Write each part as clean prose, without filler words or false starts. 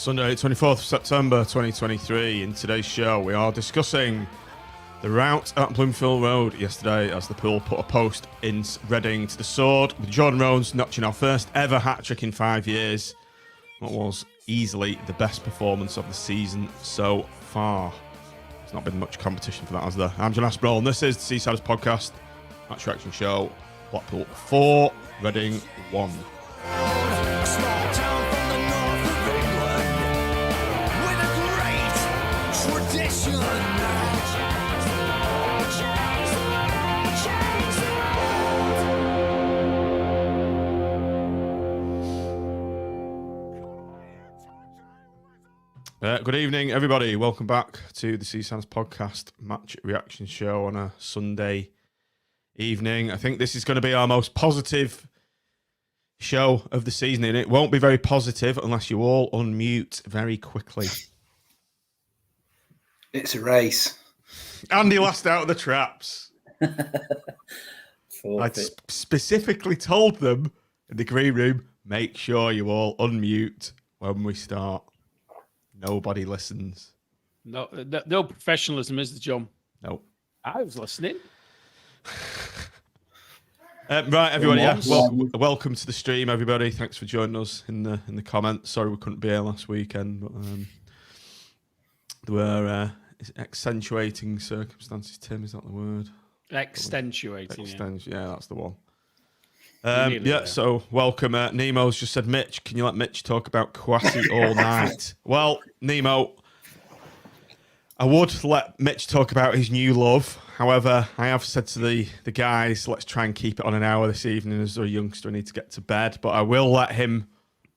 Sunday, 24th of September 2023. In today's show, we are discussing the rout at Bloomfield Road yesterday as the Pool put a post-Ince Reading to the sword, with Jordan Rhodes notching our first ever hat-trick in 5 years. What was easily the best performance of the season so far. There's not been much competition for that, has there? I'm John Aspinall, and this is the Seasiders Podcast, Match Reaction Show. Blackpool 4, Reading 1. Good evening, everybody. Welcome back to the Seasiders Podcast Match Reaction Show on a Sunday evening. I think this is going to be our most positive show of the season, and it won't be very positive unless you all unmute very quickly. It's a race. Andy last out of the traps. I specifically told them in the green room, make sure you all unmute when we start. Nobody listens. No professionalism, is there, John? No. I was listening. Right, everybody. Welcome to the stream, everybody. Thanks for joining us in the comments. Sorry we couldn't be here last weekend, but there were accentuating circumstances. Tim, is that the word? Extenuating. Yeah, that's the one. So welcome. Nemo's just said, Mitch, can you let Mitch talk about Kouassi all night? Well, Nemo, I would let Mitch talk about his new love. However, I have said to the guys, let's try and keep it on an hour this evening as a youngster. I need to get to bed, but I will let him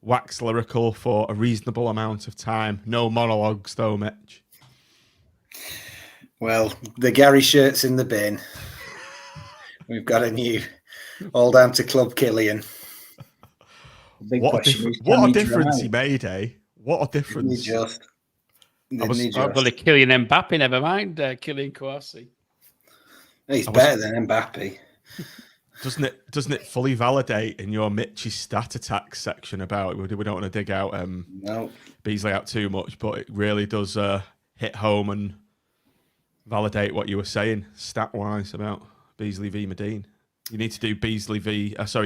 wax lyrical for a reasonable amount of time. No monologues, though, Mitch. Well, the Gary shirt's in the bin. We've got a new... all down to Club Killian. What a difference he made, eh? What a difference. I've got a Kylian Mbappe, never mind. Kylian Kouassi. He's better than Mbappe. Doesn't it fully validate in your Mitch's stat attack section about we don't want to dig out Beasley out too much, but it really does hit home and validate what you were saying stat-wise about Beasley v Medine. You need to do you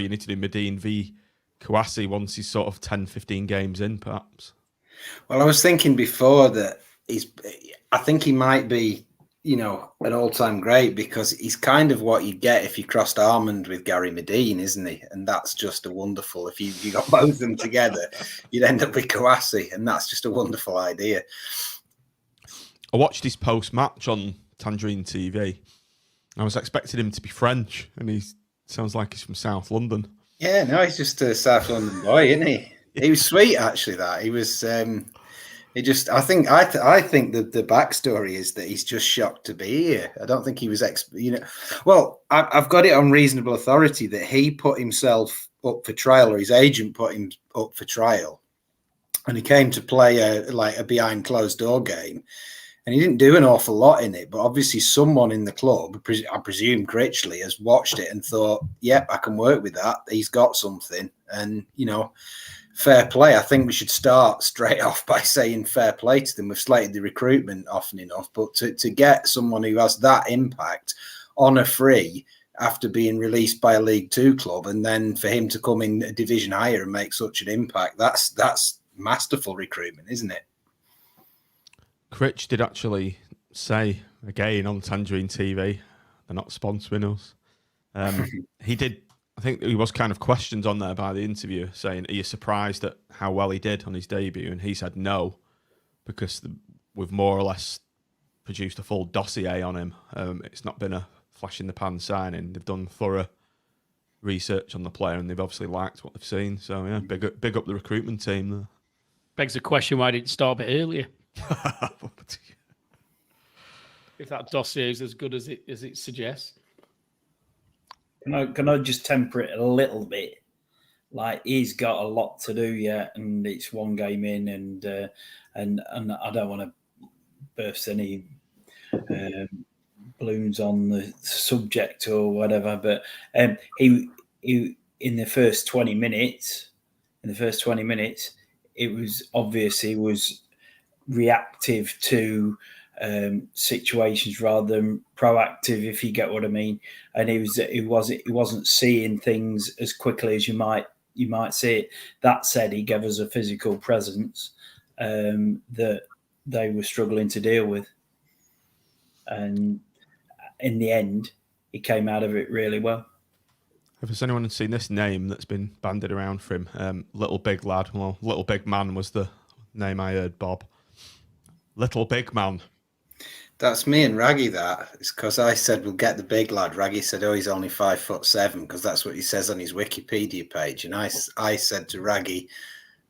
need to do Medine v Kouassi once he's sort of 10, 15 games in, perhaps. Well, I was thinking before that I think he might be, an all-time great because he's kind of what you get if you crossed Armand with Gary Medine, isn't he? And that's just a wonderful, if you got both of them together, you'd end up with Kouassi, and that's just a wonderful idea. I watched his post-match on Tangerine TV. I was expecting him to be French, and he sounds like he's from South London. Yeah, no, he's just a South London boy, isn't he? He was sweet, actually. That he was. I think the backstory is that he's just shocked to be here. I don't think he was. Well, I've got it on reasonable authority that he put himself up for trial, or his agent put him up for trial, and he came to play a behind closed door game. And he didn't do an awful lot in it, but obviously someone in the club, I presume Critchley, has watched it and thought, yep, I can work with that. He's got something. And, fair play. I think we should start straight off by saying fair play to them. We've slated the recruitment often enough, but to get someone who has that impact on a free after being released by a League Two club, and then for him to come in a division higher and make such an impact, that's masterful recruitment, isn't it? Critch did actually say, again, on Tangerine TV, they're not sponsoring us. He did, I think he was kind of questioned on there by the interviewer saying, are you surprised at how well he did on his debut? And he said no, because we've more or less produced a full dossier on him. It's not been a flash in the pan signing. They've done thorough research on the player and they've obviously liked what they've seen. So, yeah, big up the recruitment team there. Begs the question, why didn't it start a bit earlier? If that dossier is as good as it suggests. Can I just temper it a little bit? Like, he's got a lot to do yet, and it's one game in, and I don't want to burst any balloons on the subject or whatever, but he in the first 20 minutes, it was obvious he was reactive to situations rather than proactive, if you get what I mean. And he wasn't seeing things as quickly as you might see it. That said, he gave us a physical presence that they were struggling to deal with, and in the end, he came out of it really well. Has anyone seen this name that's been bandied around for him? Little Big Lad. Well, Little Big Man was the name I heard, Bob. Little Big Man. That's me and Raggy. That it's because I said we'll get the big lad. Raggy said, "Oh, he's only 5'7," because that's what he says on his Wikipedia page. And I said to Raggy,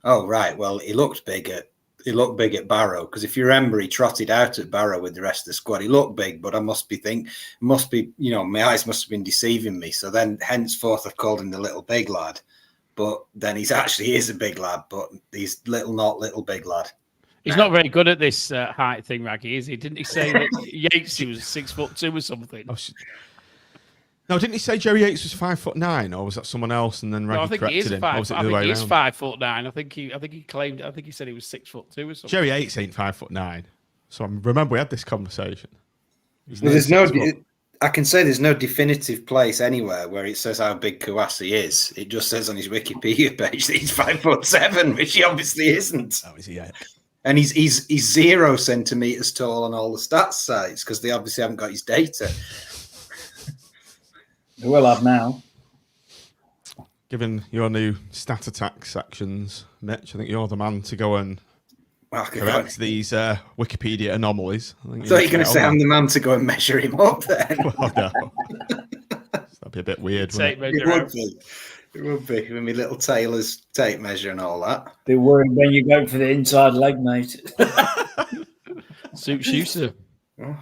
"Oh, right. Well, he looked big at Barrow, because if you remember, he trotted out at Barrow with the rest of the squad. He looked big, but I must be, my eyes must have been deceiving me. So then, henceforth, I've called him the Little Big Lad. But then he is a big lad, but he's not little big lad." He's not very good at this height thing, Raggy, is he? Didn't he say that Yates was 6'2" or something? No, didn't he say Jerry Yates was 5'9", or was that someone else? And then Raggy corrected him. I think he is 5'9". I think he said he was 6'2" or something. Jerry Yates ain't 5'9". So I remember we had this conversation. I can say there's no definitive place anywhere where it says how big Kouassi is. It just says on his Wikipedia page that he's 5'7", which he obviously isn't. Oh, is he? Yeah. And he's 0 centimeters tall on all the stats sites because they obviously haven't got his data. They will have now. Given your new stat attack sections, Mitch, I think you're the man to go and correct these Wikipedia anomalies. I thought you were going to say I'm the man to go and measure him up then. Well, no. That'd be a bit weird, wouldn't it? It would be with my little tailor's tape measure and all that. Be worried when you go for the inside leg, mate. Suits you, sir. Oh.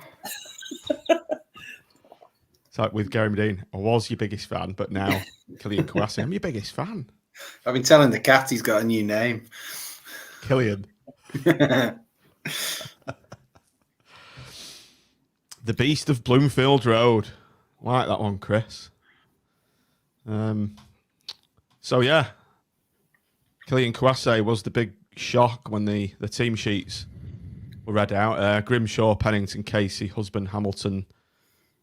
It's like with Gary Medine. I was your biggest fan, but now Killian Kouassi, I'm your biggest fan. I've been telling the cat he's got a new name. Killian. The Beast of Bloomfield Road. I like that one, Chris. So yeah, Killian Kouassi was the big shock when the team sheets were read out. Grimshaw, Pennington, Casey, Husband, Hamilton,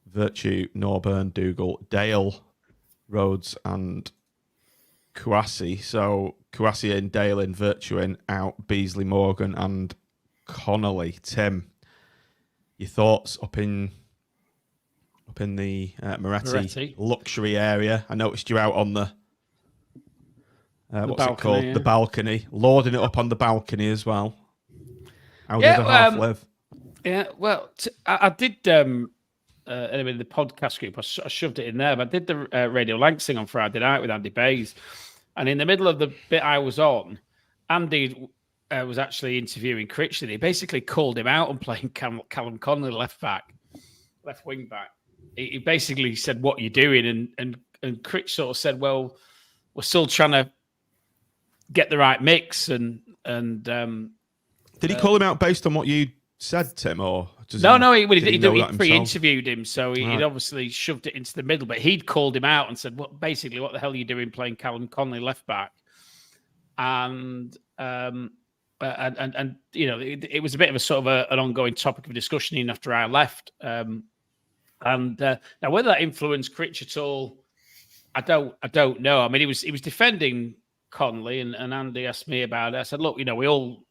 Virtue, Norburn, Dougal, Dale, Rhodes, and Kouassi. So Kouassi in, Dale in, Virtue in, out, Beasley, Morgan, and Connolly. Tim, your thoughts up in the Moretti luxury area? I noticed you out on the what's balcony, it called? Yeah. The balcony, lording it up on the balcony as well. How did the half live? Yeah, well, I did. Anyway, the podcast group, I shoved it in there. But I did the Radio Lancs thing on Friday night with Andy Bays, and in the middle of the bit I was on, Andy was actually interviewing Critchley. He basically called him out on playing Callum Connolly left wing back. He basically said, "What are you doing?" And Critch sort of said, "Well, we're still trying to get the right mix." And did he call him out based on what you said, Tim, or no? He pre-interviewed him, so he'd obviously shoved it into the middle. But he'd called him out and said, "What the hell are you doing playing Callum Connolly left back?" And it was a bit of a sort of an ongoing topic of discussion even after I left. Now whether that influenced Critch at all, I don't know. I mean, he was defending Connolly, and Andy asked me about it. I said, "Look, we all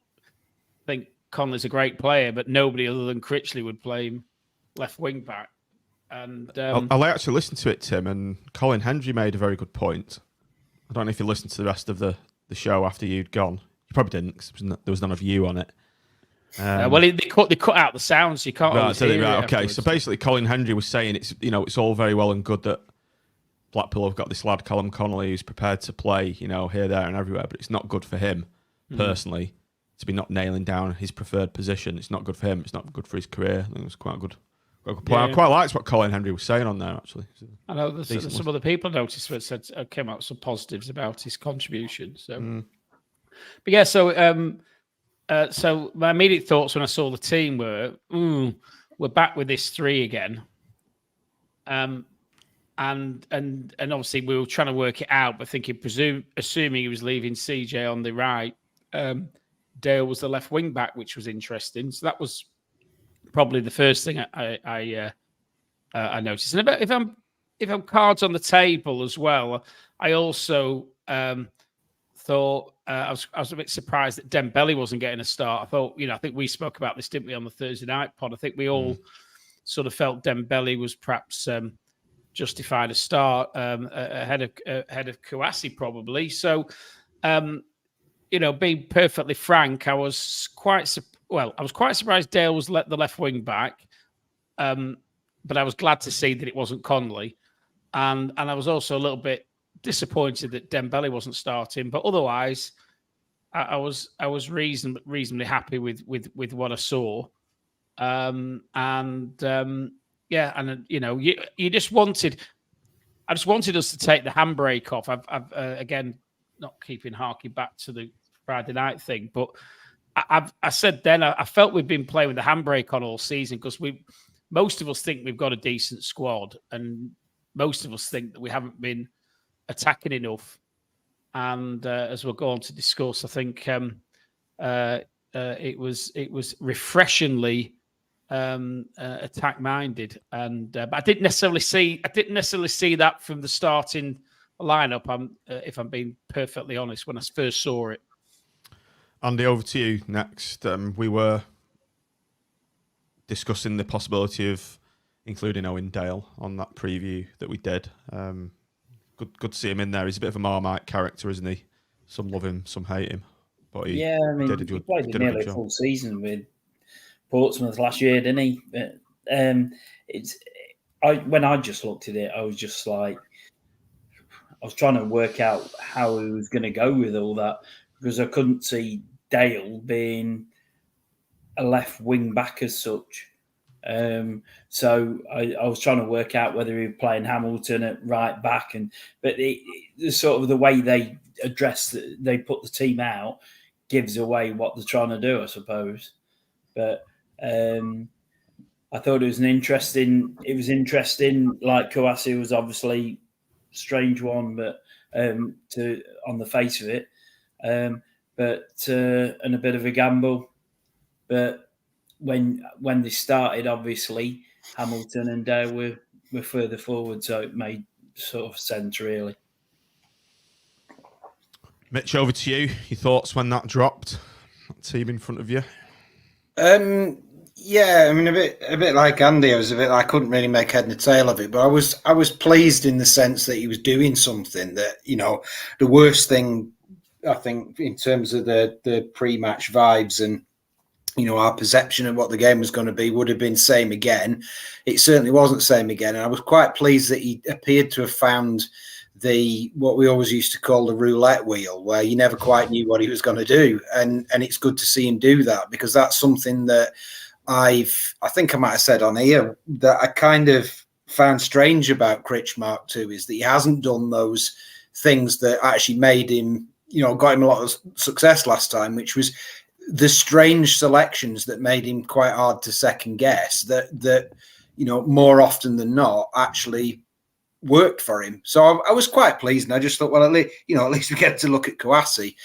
think Connolly's a great player, but nobody other than Critchley would play him left wing back." And I actually listened to it, Tim, and Colin Hendry made a very good point. I don't know if you listened to the rest of the show after you'd gone. You probably didn't, because there was none of you on it. They cut out the sounds. So you can't. Right, okay. So basically, Colin Hendry was saying it's all very well and good that Blackpool have got this lad Callum Connolly who's prepared to play, here, there, and everywhere, but it's not good for him personally to be not nailing down his preferred position. It's not good for him. It's not good for his career. I think it was quite a good point. Yeah. I quite liked what Colin Hendry was saying on there, actually. I know there's some other people noticed that said came out with some positives about his contribution. So, but yeah, so my immediate thoughts when I saw the team were, we're back with this three again. And obviously we were trying to work it out, but assuming he was leaving CJ on the right Dale was the left wing back, which was interesting. So that was probably the first thing I noticed. And if I'm cards on the table as well, I also thought I was a bit surprised that Dembele wasn't getting a start. I thought, I think we spoke about this, didn't we, on the Thursday night pod? I think we all sort of felt Dembele was perhaps justified a start ahead of Kouassi probably. So, being perfectly frank, I was quite surprised Dale was the left wing back, but I was glad to see that it wasn't Connolly, and I was also a little bit disappointed that Dembele wasn't starting. But otherwise, I was reasonably happy with what I saw, you just wanted. I just wanted us to take the handbrake off. I've again, not harking back to the Friday night thing, but I said then I felt we've been playing with the handbrake on all season because most of us think we've got a decent squad, and most of us think that we haven't been attacking enough. And as we'll go on to discuss, I think it was refreshingly attack minded, and but I didn't necessarily see that from the starting lineup. If I'm being perfectly honest, when I first saw it. Andy, over to you next. We were discussing the possibility of including Owen Dale on that preview that we did. Good to see him in there. He's a bit of a Marmite character, isn't he? Some love him, some hate him. But he played nearly a full season with Portsmouth last year, didn't he? But, when I just looked at it, I was just like, I was trying to work out how he was going to go with all that because I couldn't see Dale being a left wing back as such. So I was trying to work out whether he was playing Hamilton at right back, but the sort of the way they put the team out gives away what they're trying to do, I suppose. But I thought it was interesting. Like Kouassi was obviously a strange one, but on the face of it, but and a bit of a gamble, but. When they started, obviously Hamilton and Dale were further forward, so it made sort of sense, really. Mitch, over to you. Your thoughts when that dropped? That team in front of you. Yeah, I mean a bit like Andy. I couldn't really make head and tail of it, but I was pleased in the sense that he was doing something that the worst thing I think in terms of the pre-match vibes and. Our perception of what the game was going to be would have been same again. It certainly wasn't same again. And I was quite pleased that he appeared to have found what we always used to call the roulette wheel, where you never quite knew what he was going to do. And it's good to see him do that, because that's something that I think I might have said on here that I kind of found strange about Critch Mark II is that he hasn't done those things that actually made him, got him a lot of success last time, which was the strange selections that made him quite hard to second guess that more often than not actually worked for him. So I was quite pleased, and I just thought, well, at least we get to look at Kouassi,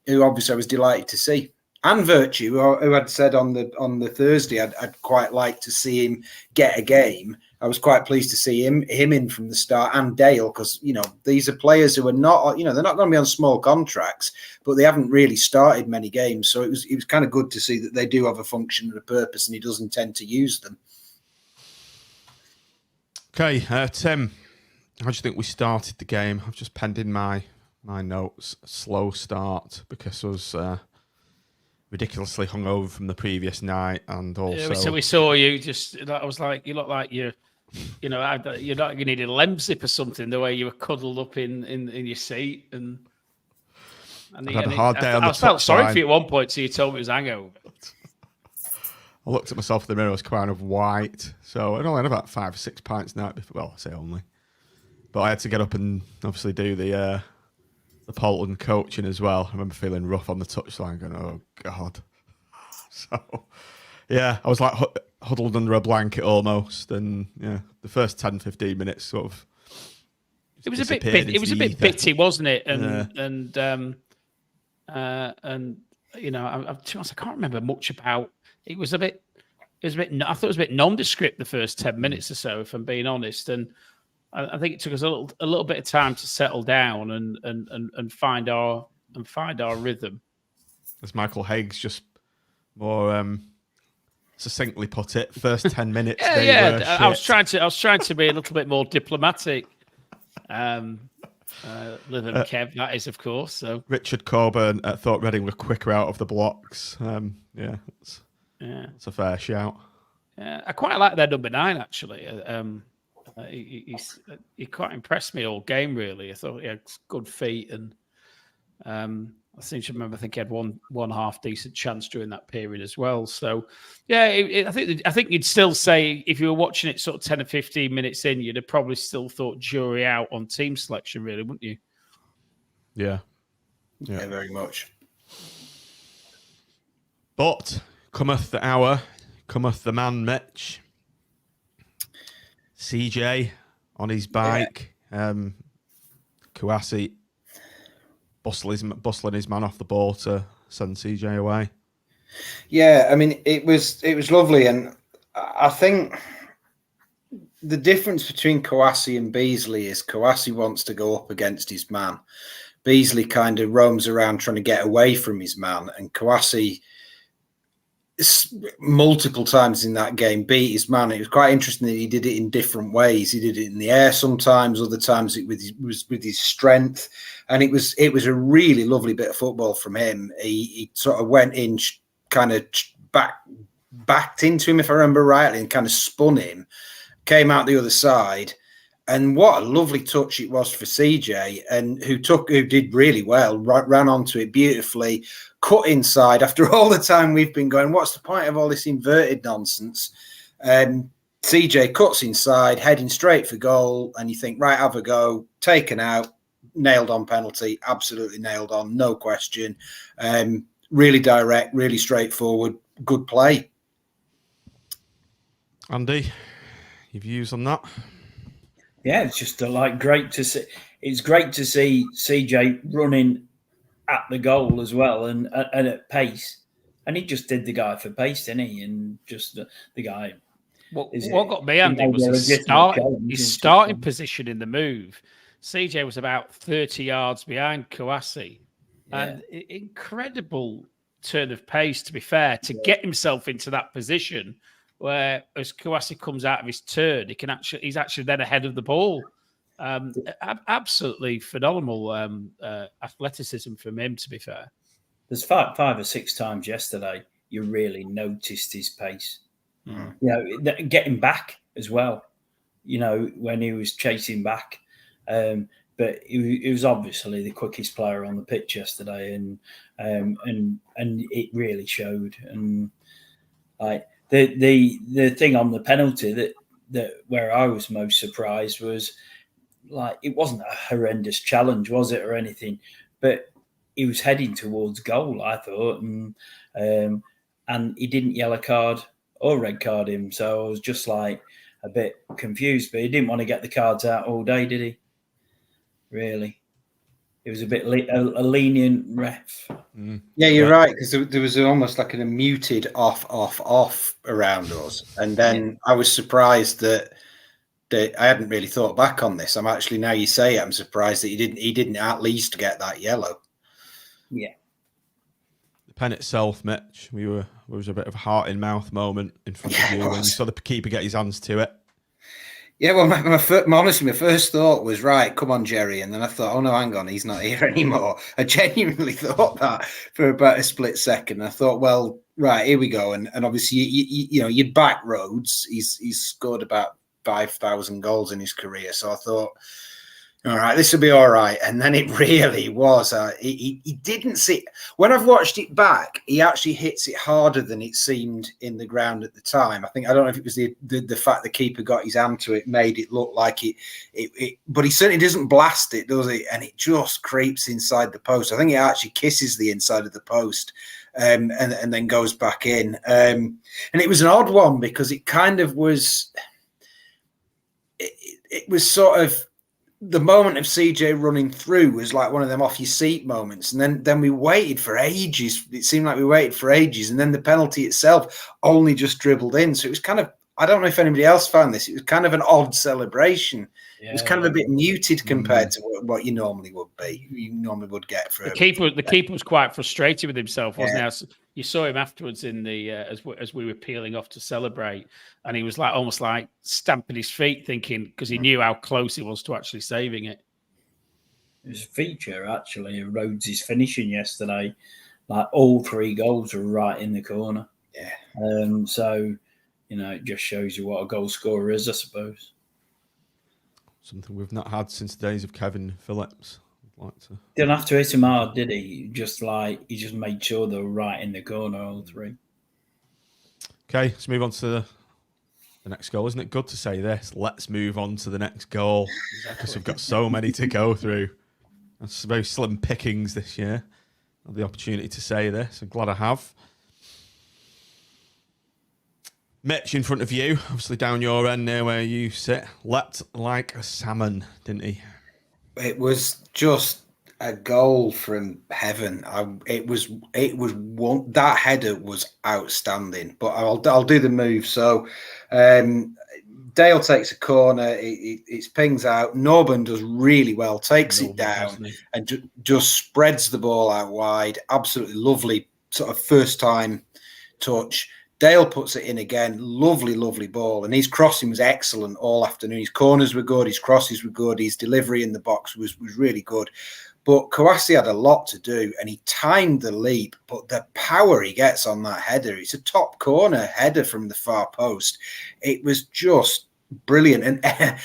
who obviously I was delighted to see, and Virtue, who I'd said on the Thursday I'd quite like to see him get a game. I was quite pleased to see him in from the start, and Dale, because these are players who are not they're not going to be on small contracts, but they haven't really started many games. So it was kind of good to see that they do have a function and a purpose, and he does intend to use them. Okay, Tim, how do you think we started the game? I've just penned in my notes. Slow start because I was ridiculously hungover from the previous night, and also so we saw you. I was like, you look like you're not. You needed a lemon zip or something. The way you were cuddled up in your seat, and I had a hard day on the I felt sorry line. for you at one point, so you told me it was hangover. I looked at myself in the mirror. I was kind of white, so I'd only had about 5 or 6 pints the night before. Well, I say only, but I had to get up and obviously do the Polton coaching as well. I remember feeling rough on the touchline, going, "Oh God!" So, yeah, I was like huddled under a blanket almost, and yeah, the first 10-15 minutes sort of. It was a bit. It was a bit bitty, wasn't it? And and. Yeah. I, I was felt sorry for you at one point, so you told me it was hangover. and you know, to be honest, I can't remember much about. It was a bit. I thought it was a bit nondescript the first 10 minutes or so, if I'm being honest, and I think it took us a little bit of time to settle down and find our rhythm. As Michael Haig's just more succinctly put it, first 10 minutes. I was trying to be a little bit more diplomatic. Liv and Kev, that is, of course. So Richard Coburn thought Reading were quicker out of the blocks. It's a fair shout. Yeah, I quite like their number 9 actually. He quite impressed me all game. Really, I thought he had good feet, and I seem to remember. I think he had one half decent chance during that period as well. So, yeah, I think you'd still say if you were watching it sort of 10 or 15 minutes in, you'd have probably still thought jury out on team selection, really, wouldn't you? Yeah, very much. But cometh the hour, cometh the man, Mitch. CJ on his bike. Kouassi bustling his man off the ball to send CJ away. Yeah, I mean, it was lovely, and I think the difference between Kouassi and Beasley is Kouassi wants to go up against his man. Beasley kind of roams around trying to get away from his man, and Kouassi multiple times in that game beat his man. It was quite interesting that he did it in different ways. He did it in the air sometimes, other times it was with his strength, and it was a really lovely bit of football from him. He sort of went in, kind of backed into him, if I remember rightly, and kind of spun him, came out the other side. And what a lovely touch it was for CJ, and who did really well, ran onto it beautifully, cut inside after all the time we've been going, what's the point of all this inverted nonsense? CJ cuts inside, heading straight for goal, and you think, right, have a go, taken out, nailed on penalty, absolutely nailed on, no question. Really direct, really straightforward, good play. Andy, your views on that? Yeah, it's just great to see. It's great to see CJ running at the goal as well and at pace. And he just did the guy for pace, didn't he? And just the guy. What got me, Andy, was his starting position in the move. CJ was about 30 yards behind Kouassi. Yeah. And incredible turn of pace, to be fair, to get himself into that position where as Kouassi comes out of his turn, he's actually then ahead of the ball. Absolutely phenomenal athleticism from him, to be fair. There's five or six times yesterday you really noticed his pace. Mm. You know, getting back as well. You know, when he was chasing back, but he was obviously the quickest player on the pitch yesterday, and it really showed. And like the thing on the penalty that where I was most surprised was, like, it wasn't a horrendous challenge, was it, or anything, but he was heading towards goal, I thought, and he didn't yellow card or red card him, so I was just like a bit confused. But he didn't want to get the cards out all day, did he? Really, it was a bit a lenient ref. Mm. Yeah, you're right, because there was almost like a muted off around us, and then I was surprised that I hadn't really thought back on this. I'm actually, now you say it, I'm surprised that he didn't at least get that yellow. Yeah. The pen itself, Mitch, there was a bit of a heart in mouth moment in front of you when you saw the keeper get his hands to it. Yeah, well, honestly, my first thought was, right, come on, Jerry. And then I thought, oh, no, hang on, he's not here anymore. I genuinely thought that for about a split second. I thought, well, right, here we go. And obviously, you'd back Rhodes. He's scored about 5,000 goals in his career. So I thought, all right, this will be all right. And then it really was. He didn't see. When I've watched it back, he actually hits it harder than it seemed in the ground at the time. I don't know if it was the fact the keeper got his hand to it made it look like it, but he certainly doesn't blast it, does he? And it just creeps inside the post. I think it actually kisses the inside of the post. And then goes back in. And it was an odd one because it kind of was. It was sort of the moment of CJ running through was like one of them off your seat moments. And then we waited for ages. It seemed like we waited for ages. And then the penalty itself only just dribbled in. So it was kind of, I don't know if anybody else found this. It was kind of an odd celebration. It was kind of a bit muted compared to what you normally would be. You normally would get for the keeper. The keeper was quite frustrated with himself, wasn't he? You saw him afterwards in the as we were peeling off to celebrate, and he was like almost like stamping his feet, thinking because he knew how close he was to actually saving it. It was a feature actually of Rhodes' finishing yesterday. Like all 3 goals were right in the corner. Yeah. So it just shows you what a goal scorer is, I suppose. Something we've not had since the days of Kevin Phillips. I'd like to. Didn't have to hit him hard, did he? He just made sure they were right in the corner, all 3. Okay, let's move on to the next goal. Isn't it good to say this? Let's move on to the next goal. Because we've got so many to go through. That's very slim pickings this year. I have the opportunity to say this. I'm glad I have. Mitch in front of you, obviously down your end near where you sit, leapt like a salmon, didn't he? It was just a goal from heaven. That header was outstanding. But I'll do the move. So Dale takes a corner, it pings out. Norburn does really well, takes it down and just spreads the ball out wide. Absolutely lovely sort of first time touch. Dale puts it in again. Lovely, lovely ball. And his crossing was excellent all afternoon. His corners were good. His crosses were good. His delivery in the box was really good. But Kouassi had a lot to do, and he timed the leap. But the power he gets on that header, it's a top corner header from the far post. It was just brilliant. And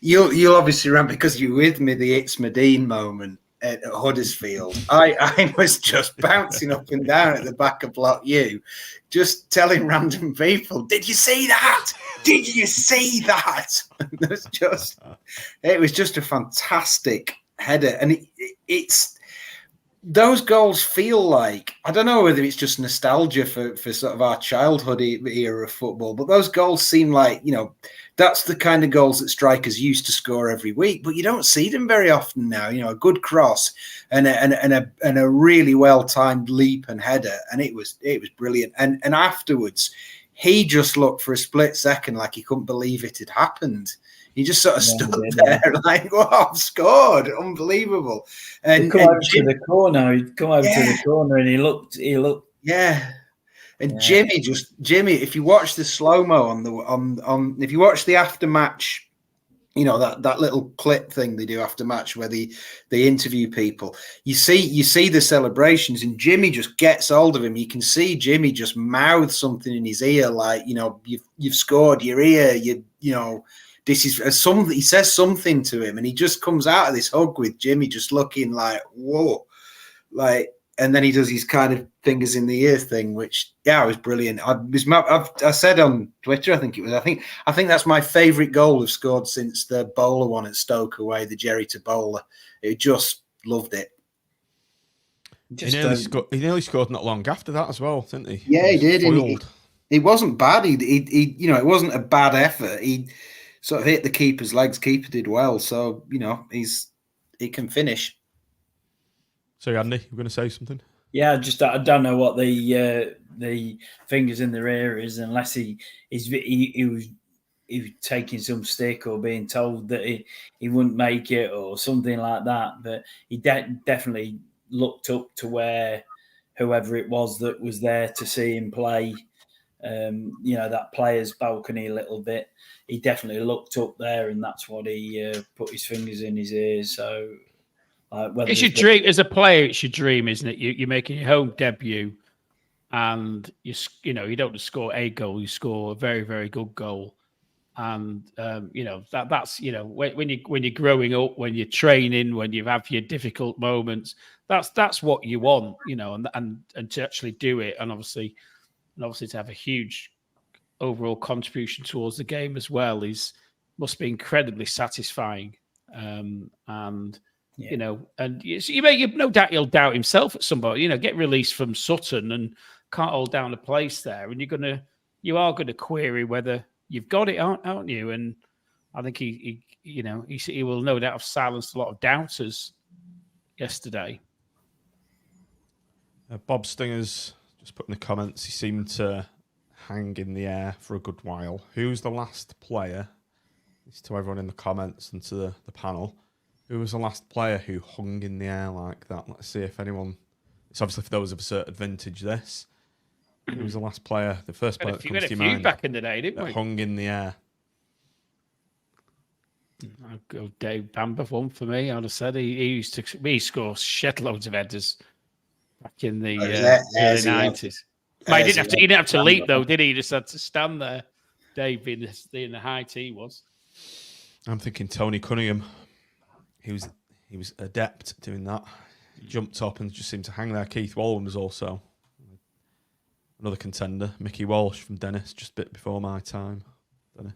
you'll obviously remember, because you were with me, the It's Medine moment at Huddersfield. I was just bouncing up and down at the back of Block U, just telling random people, "Did you see that? Did you see that?" It was just a fantastic header, and it's those goals feel like, I don't know whether it's just nostalgia for sort of our childhood era of football, but those goals seem like, that's the kind of goals that strikers used to score every week, but you don't see them very often now. A good cross and a really well-timed leap and header, and it was brilliant. And afterwards, he just looked for a split second like he couldn't believe it had happened. He just sort of stood there like, "Wow, I've scored! Unbelievable!" And come over to the corner. He'd come over to the corner, and he looked. Yeah. And Jimmy, if you watch the slow-mo on if you watch the after match, that little clip thing they do after match where they interview people, you see the celebrations, and Jimmy just gets hold of him. You can see Jimmy just mouth something in his ear, like, you've scored, your ear, this is something. He says something to him, and he just comes out of this hug with Jimmy just looking like, whoa, like. And then he does his kind of fingers in the ear thing, which was brilliant. I said on Twitter, I think that's my favourite goal I've scored since the bowler one at Stoke away, the Jerry to bowler. It just loved it. He nearly scored not long after that as well, didn't he? Yeah, he did. It wasn't bad. He it wasn't a bad effort. He sort of hit the keeper's legs. Keeper did well, so he can finish. So, Andy, you were going to say something? Yeah, I don't know what the fingers in the ear is, unless he was taking some stick or being told that he wouldn't make it or something like that. But he definitely looked up to where whoever it was that was there to see him play. That player's balcony a little bit. He definitely looked up there, and that's what he put his fingers in his ears. So. It's your dream as a player. It's your dream, isn't it? You're making your home debut, and you don't just score a goal; you score a very, very good goal. And that's when you're growing up, when you're training, when you have your difficult moments, that's what you want, and to actually do it, and obviously to have a huge overall contribution towards the game as well must be incredibly satisfying, and. And you've no doubt he'll doubt himself at some point. Get released from Sutton and can't hold down a place there, and you are going to query whether you've got it, aren't you? And I think he will no doubt have silenced a lot of doubters yesterday. Bob Stinger's just put in the comments, he seemed to hang in the air for a good while. Who's the last player? It's to everyone in the comments and to the panel. Who was the last player who hung in the air like that? Let's see if anyone... It's obviously for those of a certain vintage, this. Who was the last player? The first player that comes to your mind back in the day, didn't we? Hung in the air. I'll go Dave Bamber, one for me. I'd have said he scored shed loads of headers back in the early 90s. He didn't have to leap, though, did he? He just had to stand there. Dave being the height he was. I'm thinking Tony Cunningham. He was adept at doing that. He jumped up and just seemed to hang there. Keith Wallen was also another contender. Mickey Walsh from Dennis, just a bit before my time. Dennis.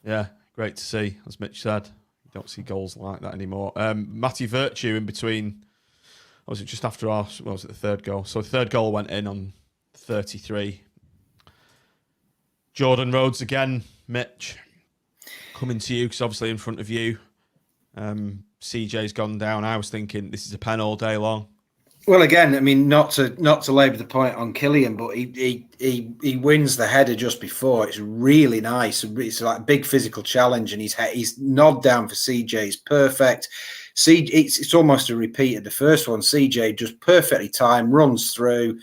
Yeah, great to see, as Mitch said. You don't see goals like that anymore. Matty Virtue in between, was it just after our, was it the third goal? So the third goal went in on 33. Jordan Rhodes again, Mitch. Coming to you, because obviously in front of you, CJ's gone down. I was thinking this is a pen all day long. Well, again, I mean, not to labour the point on Killian, but he wins the header just before. It's really nice. It's like a big physical challenge, and he's nod down for CJ. It's perfect. It's almost a repeat of the first one. CJ just perfectly timed, runs through.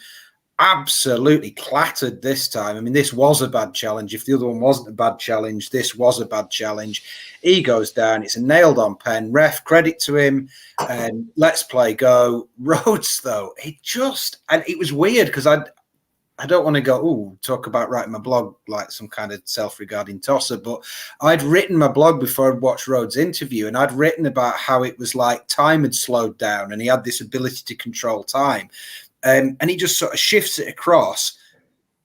Absolutely clattered this time. I mean, this was a bad challenge. If the other one wasn't a bad challenge, this was a bad challenge. He goes down. It's a nailed-on pen. Ref, credit to him. Let's play go. Rhodes, though, and it was weird because I don't want to go, talk about writing my blog like some kind of self-regarding tosser, but I'd written my blog before I'd watched Rhodes' interview, and I'd written about how it was like time had slowed down and he had this ability to control time. And he just sort of shifts it across,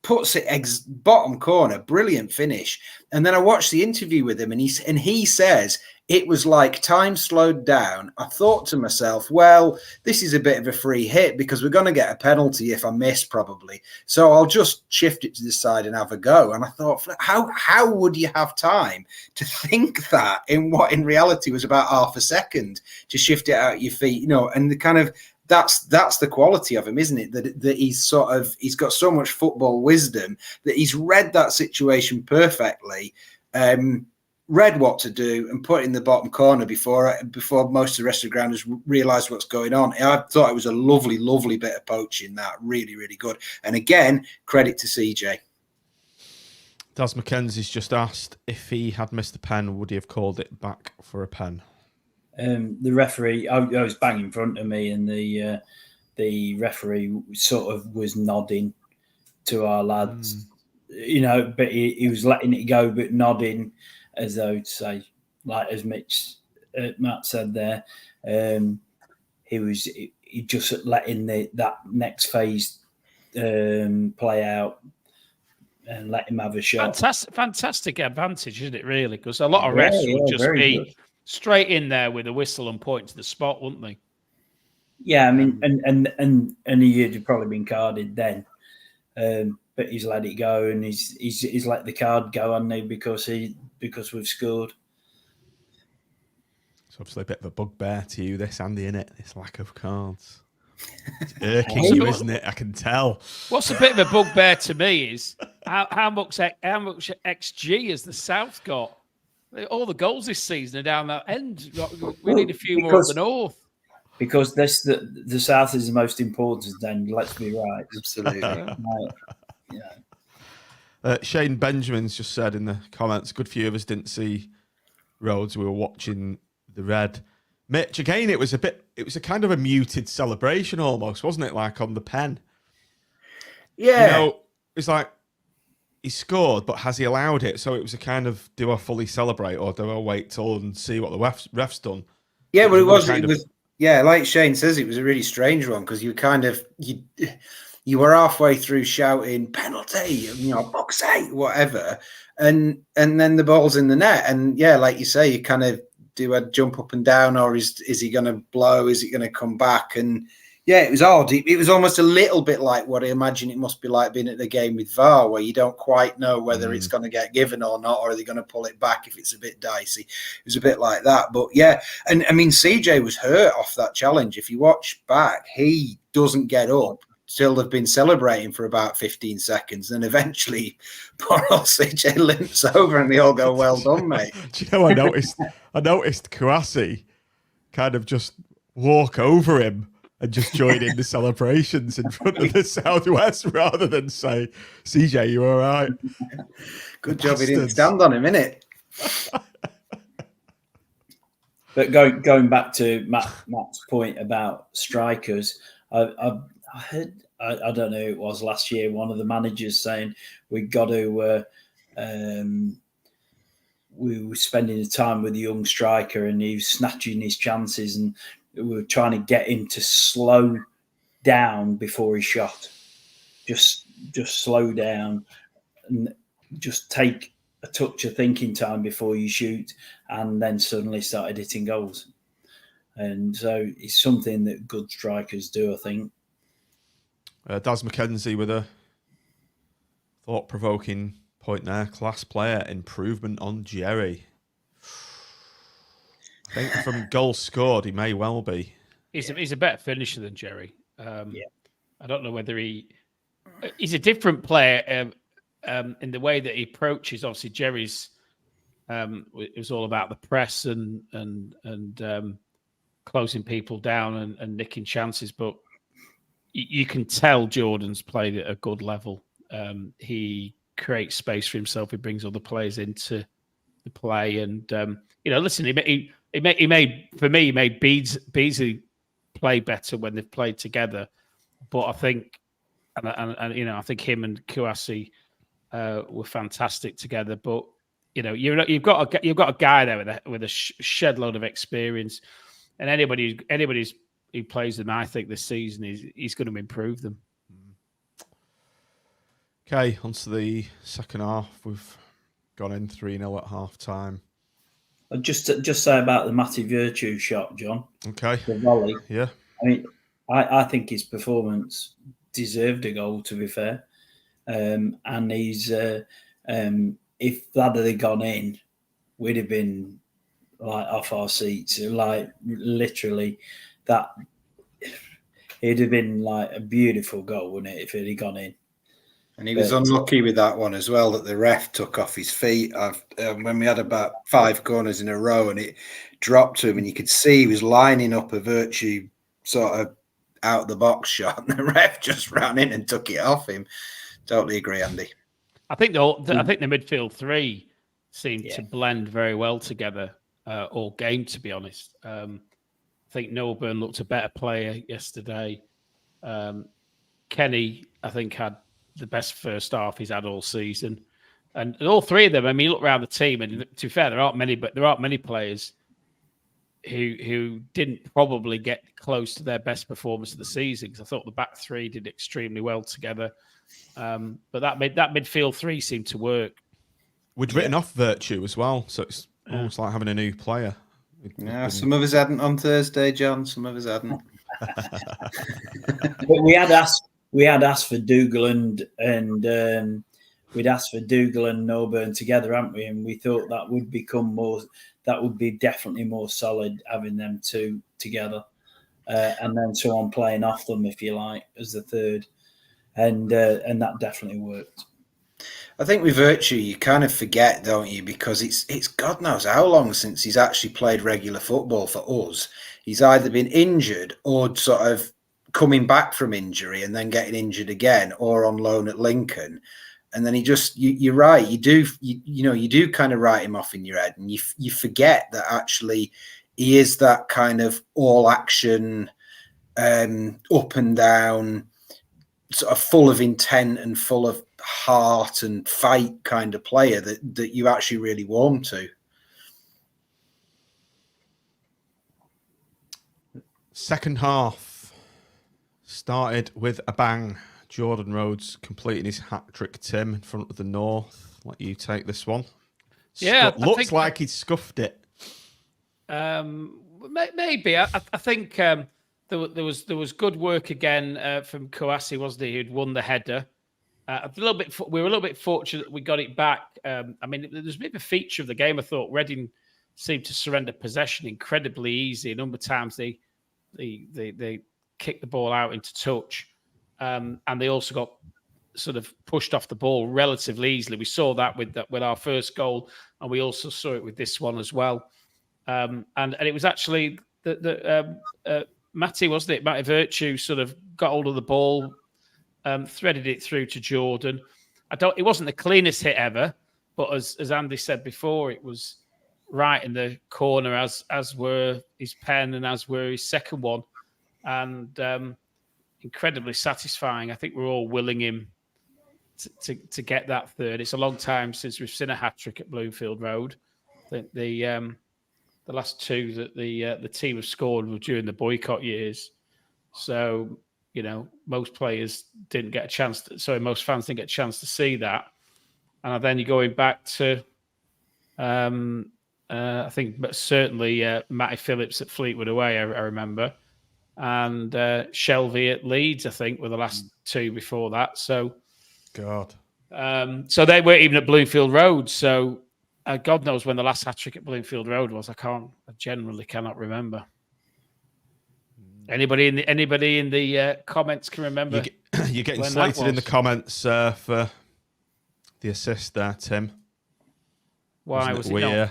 puts it bottom corner, brilliant finish. And then I watched the interview with him, and he says it was like time slowed down. I thought to myself, well, this is a bit of a free hit because we're going to get a penalty if I miss, probably. So I'll just shift it to the side and have a go. And I thought, how would you have time to think that in what in reality was about half a second to shift it out your feet, and the kind of. That's the quality of him, isn't it? That he's got so much football wisdom that he's read that situation perfectly, read what to do, and put it in the bottom corner before most of the rest of the grounders realised what's going on. I thought it was a lovely, lovely bit of poaching. That really, really good. And again, credit to CJ. Daz McKenzie's just asked if he had missed a pen, would he have called it back for a pen? The referee, I was bang in front of me, and the referee sort of was nodding to our lads, but he was letting it go, but nodding as though to say, like as Matt said there, he just letting that next phase play out and let him have a shot. Fantastic advantage, isn't it? Really, because a lot of refs would just be. Good. Straight in there with a whistle and point to the spot, wouldn't they? Yeah, I mean, and he'd probably been carded then, but he's let it go, and he's let the card go on now because we've scored. It's obviously a bit of a bugbear to you, this Andy, innit? This lack of cards. It's irking you, isn't it? I can tell. What's a bit of a bugbear to me is how much XG has the South got? All the goals this season are down that end. We need a few more of the North. Because the South is the most important end, let's be right. Absolutely. Shane Benjamin's just said in the comments, good few of us didn't see Rhodes. We were watching the red. Mitch, again, it was a kind of a muted celebration almost, wasn't it? Like on the pen. Yeah. It's like, he scored, but has he allowed it? So it was a kind of, do I fully celebrate or do I wait till and see what the ref's done? Yeah, but it was like Shane says, it was a really strange one because you kind of you were halfway through shouting penalty, box 8, whatever, and then the ball's in the net, and yeah, like you say, you kind of do a jump up and down, or is he going to blow? Is it going to come back? And Yeah, it was odd. It was almost a little bit like what I imagine it must be like being at the game with VAR, where you don't quite know whether it's going to get given or not, or are they going to pull it back if it's a bit dicey. It was a bit like that. But yeah, and I mean, CJ was hurt off that challenge. If you watch back, he doesn't get up till they've been celebrating for about 15 seconds. Then eventually, poor old CJ limps over and they all go, well done, mate. Do you know, I noticed Kouassi kind of just walk over him and just join in the celebrations in front of the Southwest rather than say, CJ, you all right? Good job he didn't stand on him, innit? But going back to Matt's point about strikers, I heard, I don't know who it was last year, one of the managers saying we've got to, we were spending the time with the young striker and he was snatching his chances and we were trying to get him to slow down before he shot. Just slow down and just take a touch of thinking time before you shoot, and then suddenly started hitting goals. And so it's something that good strikers do, I think. Daz McKenzie with a thought-provoking point there. Class player, improvement on Jerry. I think from goals scored, he may well be. He's a better finisher than Jerry. I don't know whether he's a different player in the way that he approaches. Obviously, Jerry's it was all about the press and closing people down and nicking chances. But you can tell Jordan's played at a good level. He creates space for himself. He brings other players into the play, and listen, he made Beasley play better when they've played together. But I think, and I think him and Kouassi were fantastic together. But you've got a guy there with a shed load of experience, and anybody who plays them, I think this season he's going to improve them. Okay, on to the second half. We've gone in 3-0 at half time. Just say about the Matty Virtue shot, John. Okay. The volley. Yeah. I mean, I think his performance deserved a goal, to be fair. And he's if that had gone in, we'd have been like off our seats. Like literally, that it'd have been like a beautiful goal, wouldn't it, if it had gone in? And he was unlucky with that one as well, that the ref took off his feet. When we had about 5 corners in a row and it dropped to him, and you could see he was lining up a Virtue sort of out the box shot, and the ref just ran in and took it off him. Totally agree, Andy. I think the midfield three seemed to blend very well together all game, to be honest. I think Noburn looked a better player yesterday. Kenny, I think, had the best first half he's had all season, and all three of them. I mean, you look around the team, and to be fair, there aren't many players who didn't probably get close to their best performance of the season. Because I thought the back three did extremely well together, but that midfield three seemed to work. We'd written off Virtue as well, so it's almost like having a new player. Yeah, some of us hadn't on Thursday, John. Some of us hadn't. But we had asked for Dougal and we'd asked for Dougal and Noburn together, hadn't we? And we thought that would be definitely more solid having them two together, and then someone playing off them, if you like, as the third, and that definitely worked. I think with Virtue, you kind of forget, don't you? Because it's God knows how long since he's actually played regular football for us. He's either been injured or sort of coming back from injury and then getting injured again, or on loan at Lincoln. And then he just, you're right, you do kind of write him off in your head, and you forget that actually he is that kind of all action, up and down, sort of full of intent and full of heart and fight kind of player that you actually really warm to. Second half started with a bang. Jordan Rhodes completing his hat-trick, Tim, in front of the North. Let you take this one. Yeah. Looks like he scuffed it. Maybe. I think there was good work again from Kouassi, wasn't he? Who'd won the header. We were a little bit fortunate that we got it back. I mean, there was a bit of a feature of the game. I thought Reading seemed to surrender possession incredibly easy. A number of times they kicked the ball out into touch, and they also got sort of pushed off the ball relatively easily. We saw that with our first goal, and we also saw it with this one as well. And it was actually Matty, wasn't it? Matty Virtue sort of got hold of the ball. Threaded it through to Jordan. It wasn't the cleanest hit ever, but as Andy said before, it was right in the corner, as were his pen and as were his second one, and incredibly satisfying. I think we're all willing him to get that third. It's a long time since we've seen a hat trick at Bloomfield Road. I think the last two that the team have scored were during the boycott years, so. Most players didn't get a chance. Most fans didn't get a chance to see that. And then you're going back to, I think, but certainly Matty Phillips at Fleetwood away, I remember, and Shelby at Leeds, I think, were the last two before that. So, God. So they weren't even at Bloomfield Road. So, God knows when the last hat trick at Bloomfield Road was. I generally cannot remember. Anybody in the comments can remember? You're getting slated in the comments for the assist there, Tim. Why was it not?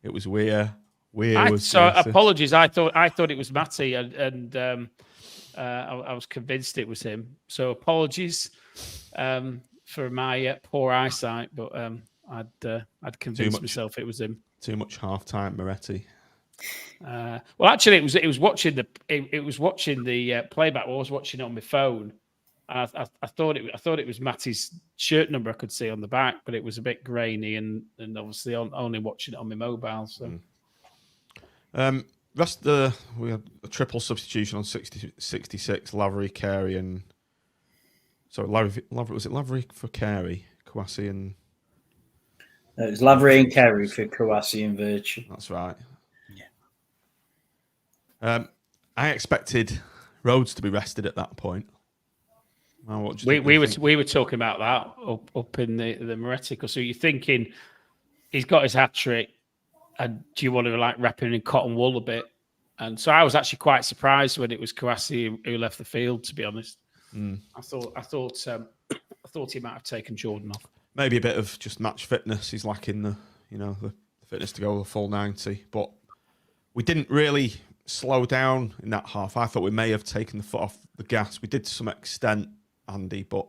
It was Weir. Apologies. I thought it was Matty, and I was convinced it was him. So apologies for my poor eyesight, but I'd convinced myself it was him. Too much half-time, Moretti. Well, actually, it was watching the playback. I was watching it on my phone. I thought it was Matty's shirt number I could see on the back, but it was a bit grainy and obviously only watching it on my mobile. So, we had a triple substitution on 66. Lavery, Carey, and Lavery was it Lavery for Carey, Kouassi and it was Lavery and Carey for Kouassi and Virtue. That's right. I expected Rhodes to be rested at that point. Well, we were talking about that up in the Moretti. So you're thinking he's got his hat trick, and do you want to wrap him in cotton wool a bit? And so I was actually quite surprised when it was Kouassi who left the field. To be honest, I thought he might have taken Jordan off. Maybe a bit of just match fitness. He's lacking the fitness to go the full 90, but we didn't really slow down in that half. I thought we may have taken the foot off the gas. We did to some extent, Andy, but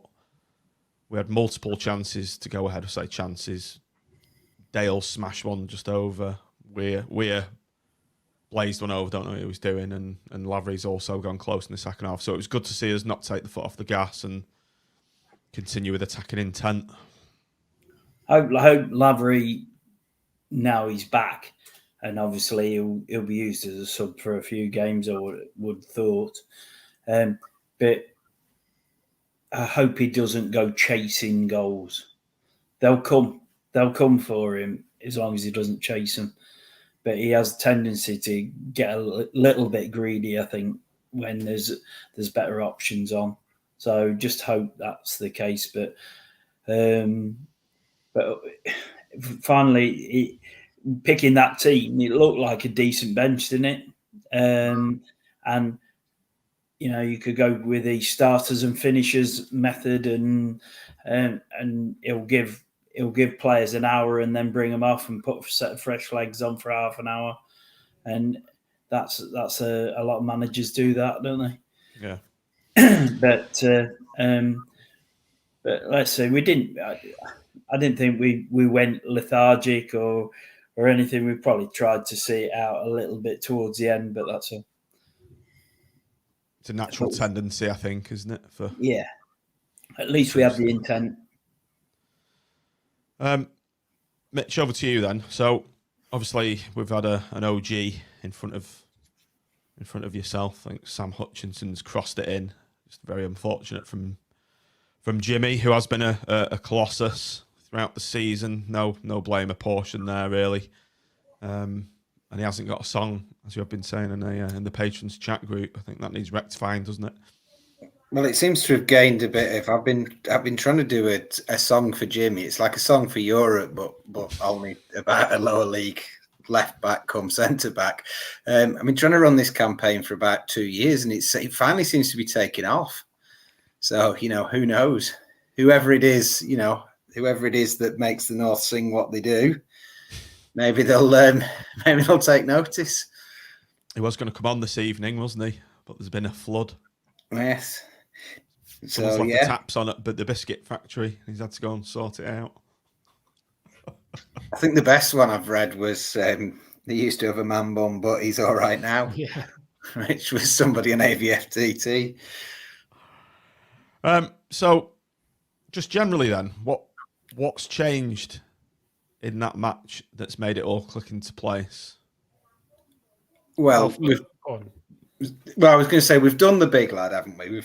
we had multiple chances to go ahead. I say chances. Dale smashed one just over. Weir blazed one over. Don't know what he was doing, and Lavery's also gone close in the second half. So it was good to see us not take the foot off the gas and continue with attacking intent. I hope Lavery, now he's back. And obviously, he'll be used as a sub for a few games, I would thought. But I hope he doesn't go chasing goals. They'll come for him as long as he doesn't chase them. But he has a tendency to get a little bit greedy, I think, when there's better options on. So just hope that's the case. But finally, picking that team, it looked like a decent bench, didn't it? And you could go with the starters and finishers method, and it'll give players an hour and then bring them off and put a set of fresh legs on for half an hour, and that's a lot of managers do that, don't they? Yeah. But let's say we didn't. I didn't think we went lethargic or anything. We probably tried to see it out a little bit towards the end, but that's all. It's a natural tendency, I think, isn't it? Yeah. At least we have the intent. Mitch, over to you then. So obviously we've had an OG in front of yourself. I think Sam Hutchinson's crossed it in. Just very unfortunate from Jimmy, who has been a colossus throughout the season. No blame apportioned there, really. and he hasn't got a song, as you have been saying in the patrons chat group. I think that needs rectifying, doesn't it? Well, it seems to have gained a bit of. I've been trying to do a song for Jimmy. It's like a song for Europe, but only about a lower league left back come centre back. I've been trying to run this campaign for about 2 years, and it finally seems to be taking off. So who knows? Whoever it is that makes the North sing what they do, maybe they'll take notice. He was going to come on this evening, wasn't he? But there's been a flood. Yes. Someone's left the taps on at the biscuit factory. He's had to go and sort it out. I think the best one I've read was they used to have a man bun, but he's all right now. Yeah. Which was somebody on AVFTT. So, just generally then, what's changed in that match that's made it all click into place? Well, I was going to say we've done the big lad, haven't we?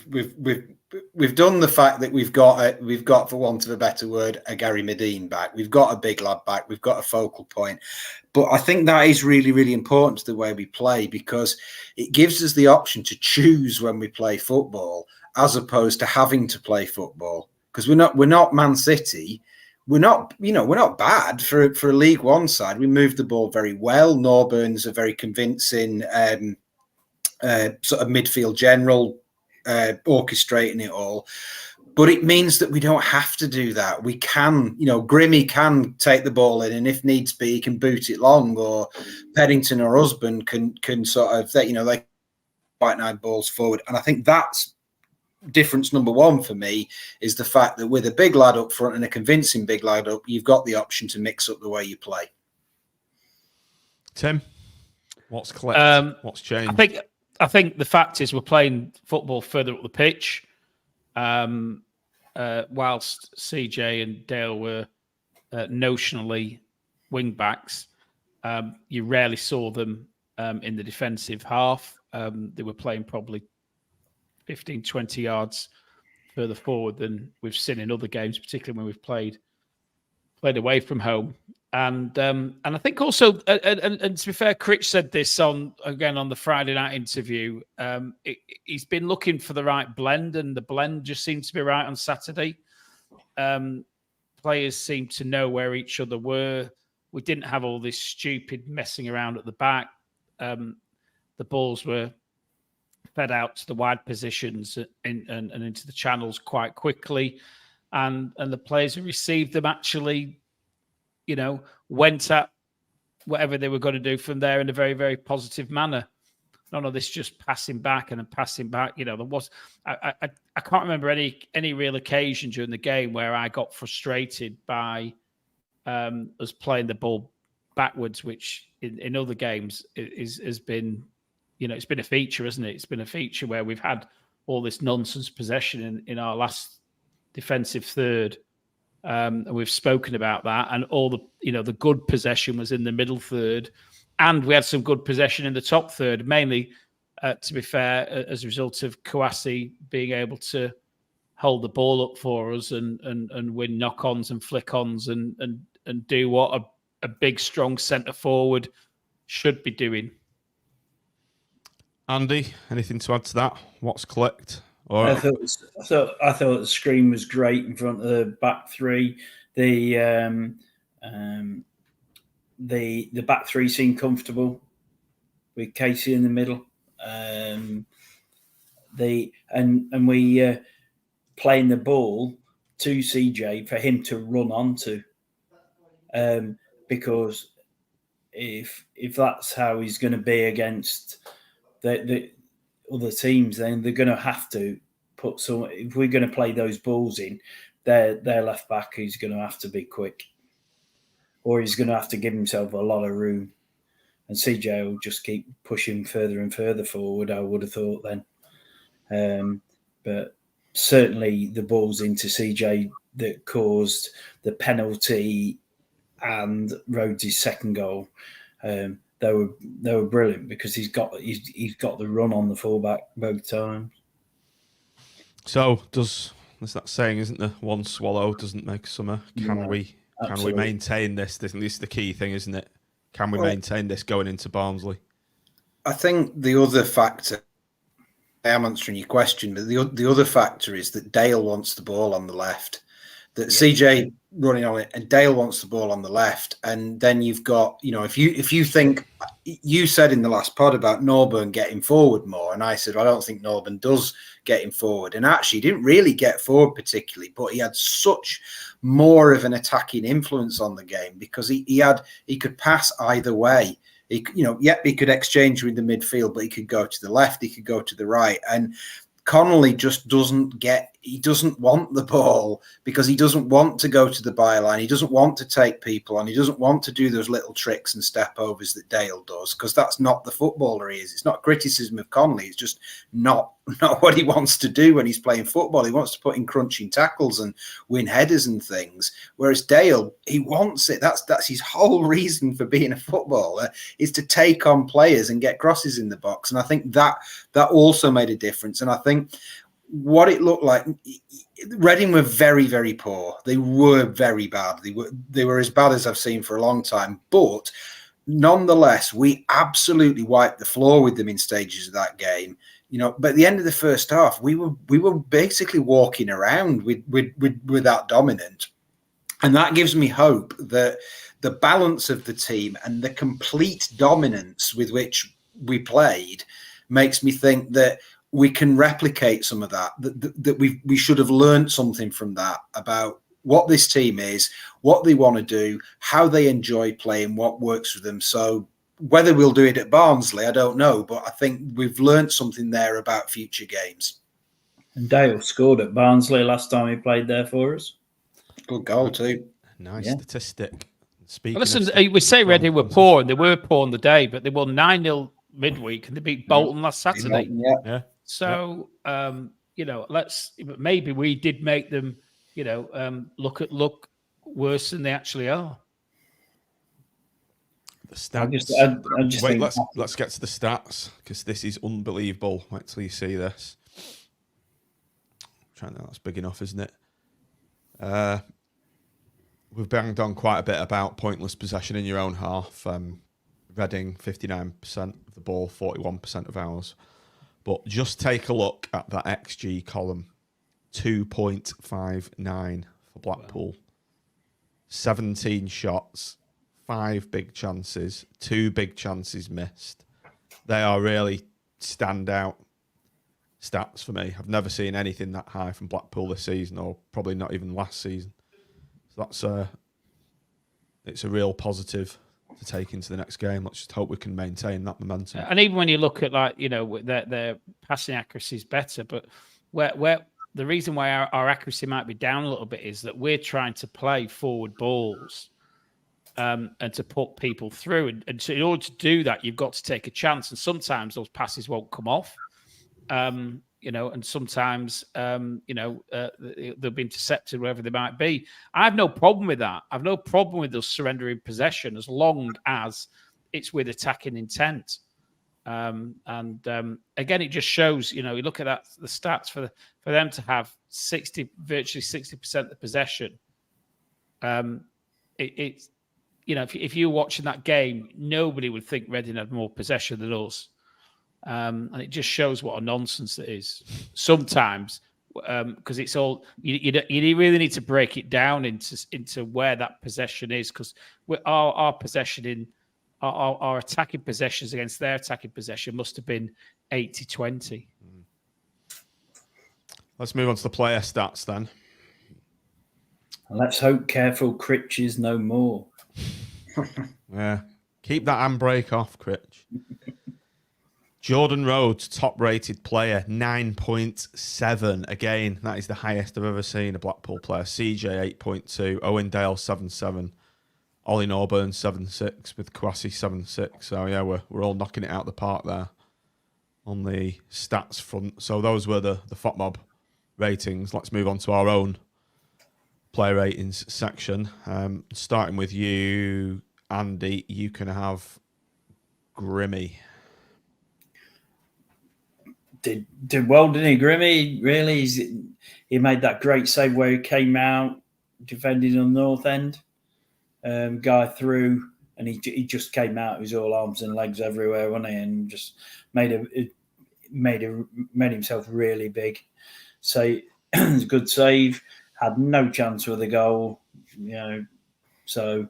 We've done the fact that we've got, for want of a better word, a Gary Medine back. We've got a big lad back. We've got a focal point. But I think that is really, really important to the way we play, because it gives us the option to choose when we play football, as opposed to having to play football. Because we're not Man City. We're not bad for a League One side. We move the ball very well. Norburn's a very convincing sort of midfield general, orchestrating it all. But it means that we don't have to do that. We can, Grimmy can take the ball in, and if needs be, he can boot it long, or Peddington or Husband can sort of, they fight 9 balls forward. And I think that's difference number one for me, is the fact that with a big lad up front and a convincing big lad up, you've got the option to mix up the way you play. Tim, what's clicked? What's changed? I think the fact is we're playing football further up the pitch. Whilst CJ and Dale were notionally wing backs, you rarely saw them in the defensive half. They were playing probably 15, 20 yards further forward than we've seen in other games, particularly when we've played away from home. And I think also, and to be fair, Critch said this on the Friday night interview. He's been looking for the right blend, and the blend just seemed to be right on Saturday. Players seemed to know where each other were. We didn't have all this stupid messing around at the back. The balls were fed out to the wide positions and into the channels quite quickly, and the players who received them actually, went at whatever they were going to do from there in a very, very positive manner. None of this just passing back and then passing back. There was, I can't remember any real occasion during the game where I got frustrated by us playing the ball backwards, which in other games has been, it's been a feature, isn't it? It's been a feature where we've had all this nonsense possession in our last defensive third. And we've spoken about that, and all the good possession was in the middle third, and we had some good possession in the top third, mainly, to be fair, as a result of Kouassi being able to hold the ball up for us and win knock-ons and flick-ons and do what a big, strong centre forward should be doing. Andy, anything to add to that? What's clicked? I thought the screen was great in front of the back three. The back three seemed comfortable with Casey in the middle. We playing the ball to CJ for him to run onto, because if that's how he's going to be against the other teams, then they're going to have to put some. If we're going to play those balls in, their left back is going to have to be quick, or he's going to have to give himself a lot of room, and CJ will just keep pushing further and further forward. I would have thought then, but certainly the balls into CJ that caused the penalty and Rhodes' second goal. They were brilliant because he's got the run on the fullback both times. So there's that saying, isn't there? One swallow doesn't make a summer. Can we maintain this? This is the key thing, isn't it? can we maintain this going into Barnsley? I think the other factor, I am answering your question, but the other factor is that Dale wants the ball on the left. That CJ running on it, and Dale wants the ball on the left, and then you've got, if you think, you said in the last pod about Norburn getting forward more, and I said I don't think Norburn does get him forward, and actually he didn't really get forward particularly, but he had such more of an attacking influence on the game because he could pass either way. He could exchange with the midfield, but he could go to the left, he could go to the right, and Connolly just doesn't want the ball because he doesn't want to go to the byline. He doesn't want to take people on. He doesn't want to do those little tricks and step overs that Dale does because that's not the footballer he is. It's not criticism of Connolly. It's just not what he wants to do when he's playing football. He wants to put in crunching tackles and win headers and things. Whereas Dale, he wants it. That's his whole reason for being a footballer, is to take on players and get crosses in the box. And I think that also made a difference. And I think what it looked like, Reading were very, very poor. They were very bad. They were as bad as I've seen for a long time. But nonetheless, we absolutely wiped the floor with them in stages of that game. But at the end of the first half, we were basically walking around with that dominant. And that gives me hope that the balance of the team and the complete dominance with which we played makes me think that we can replicate some of that we should have learned something from that about what this team is, what they want to do, how they enjoy playing, what works for them. So whether we'll do it at Barnsley, I don't know, but I think we've learned something there about future games. And Dale scored at Barnsley last time he played there for us. Good goal too. Nice statistic. Listen, we say Reading were poor, and they were poor on the day, but they won 9-0 midweek, and they beat Bolton last Saturday. Yeah. So, maybe we did make them, look worse than they actually are. The stats. I just think let's get to the stats because this is unbelievable. Wait till you see this. That's big enough, isn't it? We've banged on quite a bit about pointless possession in your own half. Reading 59% of the ball, 41% of ours. But just take a look at that XG column. 2.59 for Blackpool. Wow. 17 shots, 5 big chances, 2 big chances missed. They are really standout stats for me. I've never seen anything that high from Blackpool this season, or probably not even last season. So that's it's a real positive to take into the next game. Let's just hope we can maintain that momentum. And even when you look at their passing accuracy is better, but where the reason why our accuracy might be down a little bit is that we're trying to play forward balls and to put people through. And so in order to do that, you've got to take a chance. And sometimes those passes won't come off. And sometimes, they'll be intercepted wherever they might be. I have no problem with that. I have no problem with us surrendering possession as long as it's with attacking intent. Again, it just shows, you look at that, the stats for them to have virtually 60% of the possession. If you're watching that game, nobody would think Reading had more possession than us. And it just shows what a nonsense it is sometimes, because it's all you really need to break it down into where that possession is, because our possession in our attacking possessions against their attacking possession must have been 80-20. Let's move on to the player stats then. Let's hope Careful Critch is no more. Yeah, keep that handbrake off, Critch. Jordan Rhodes, top-rated player, 9.7. Again, that is the highest I've ever seen a Blackpool player. CJ, 8.2. Owen Dale, 7.7. Ollie Norburn, 7.6. With Kwasi, 7.6. So, yeah, we're all knocking it out of the park there on the stats front. So those were the FOTMOB ratings. Let's move on to our own player ratings section. Starting with you, Andy, you can have Grimmy. Did well, didn't he, Grimmy? Really? He made that great save where he came out defending on the north end. Guy through, and he just came out. He was all arms and legs everywhere, wasn't he? And just made himself really big. So it was a good save. Had no chance with a goal, So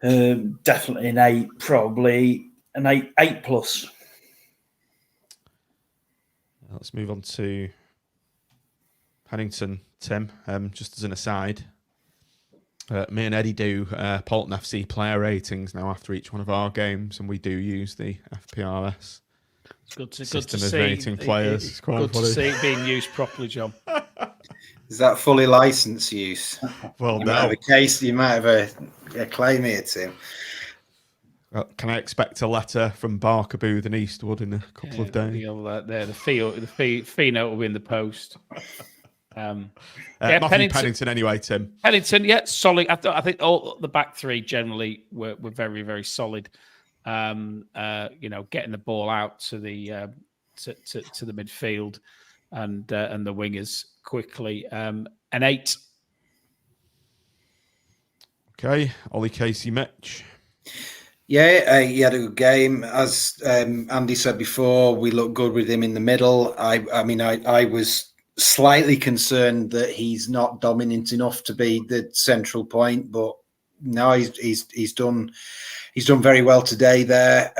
definitely an 8, probably an 8 plus. Let's move on to Pennington, Tim. Just as an aside, me and Eddie do Polton FC player ratings now after each one of our games, and we do use the FPRS. It's good to system of see rating players. It's quite good funny. to see it being used properly, John. Is that fully licensed use? Well, You might have a case. You might have a claim here, Tim. Can I expect a letter from Barker, Booth and Eastwood in a couple of days? The fee note will be in the post. Matthew Pennington anyway, Tim. Pennington, yeah, solid. I think all the back three generally were very, very solid. Getting the ball out to the to the midfield and the wingers quickly. An 8. Okay, Ollie Casey Mitch. Yeah, he had a good game. As Andy said before, we looked good with him in the middle. I was slightly concerned that he's not dominant enough to be the central point, but no, he's done very well today there,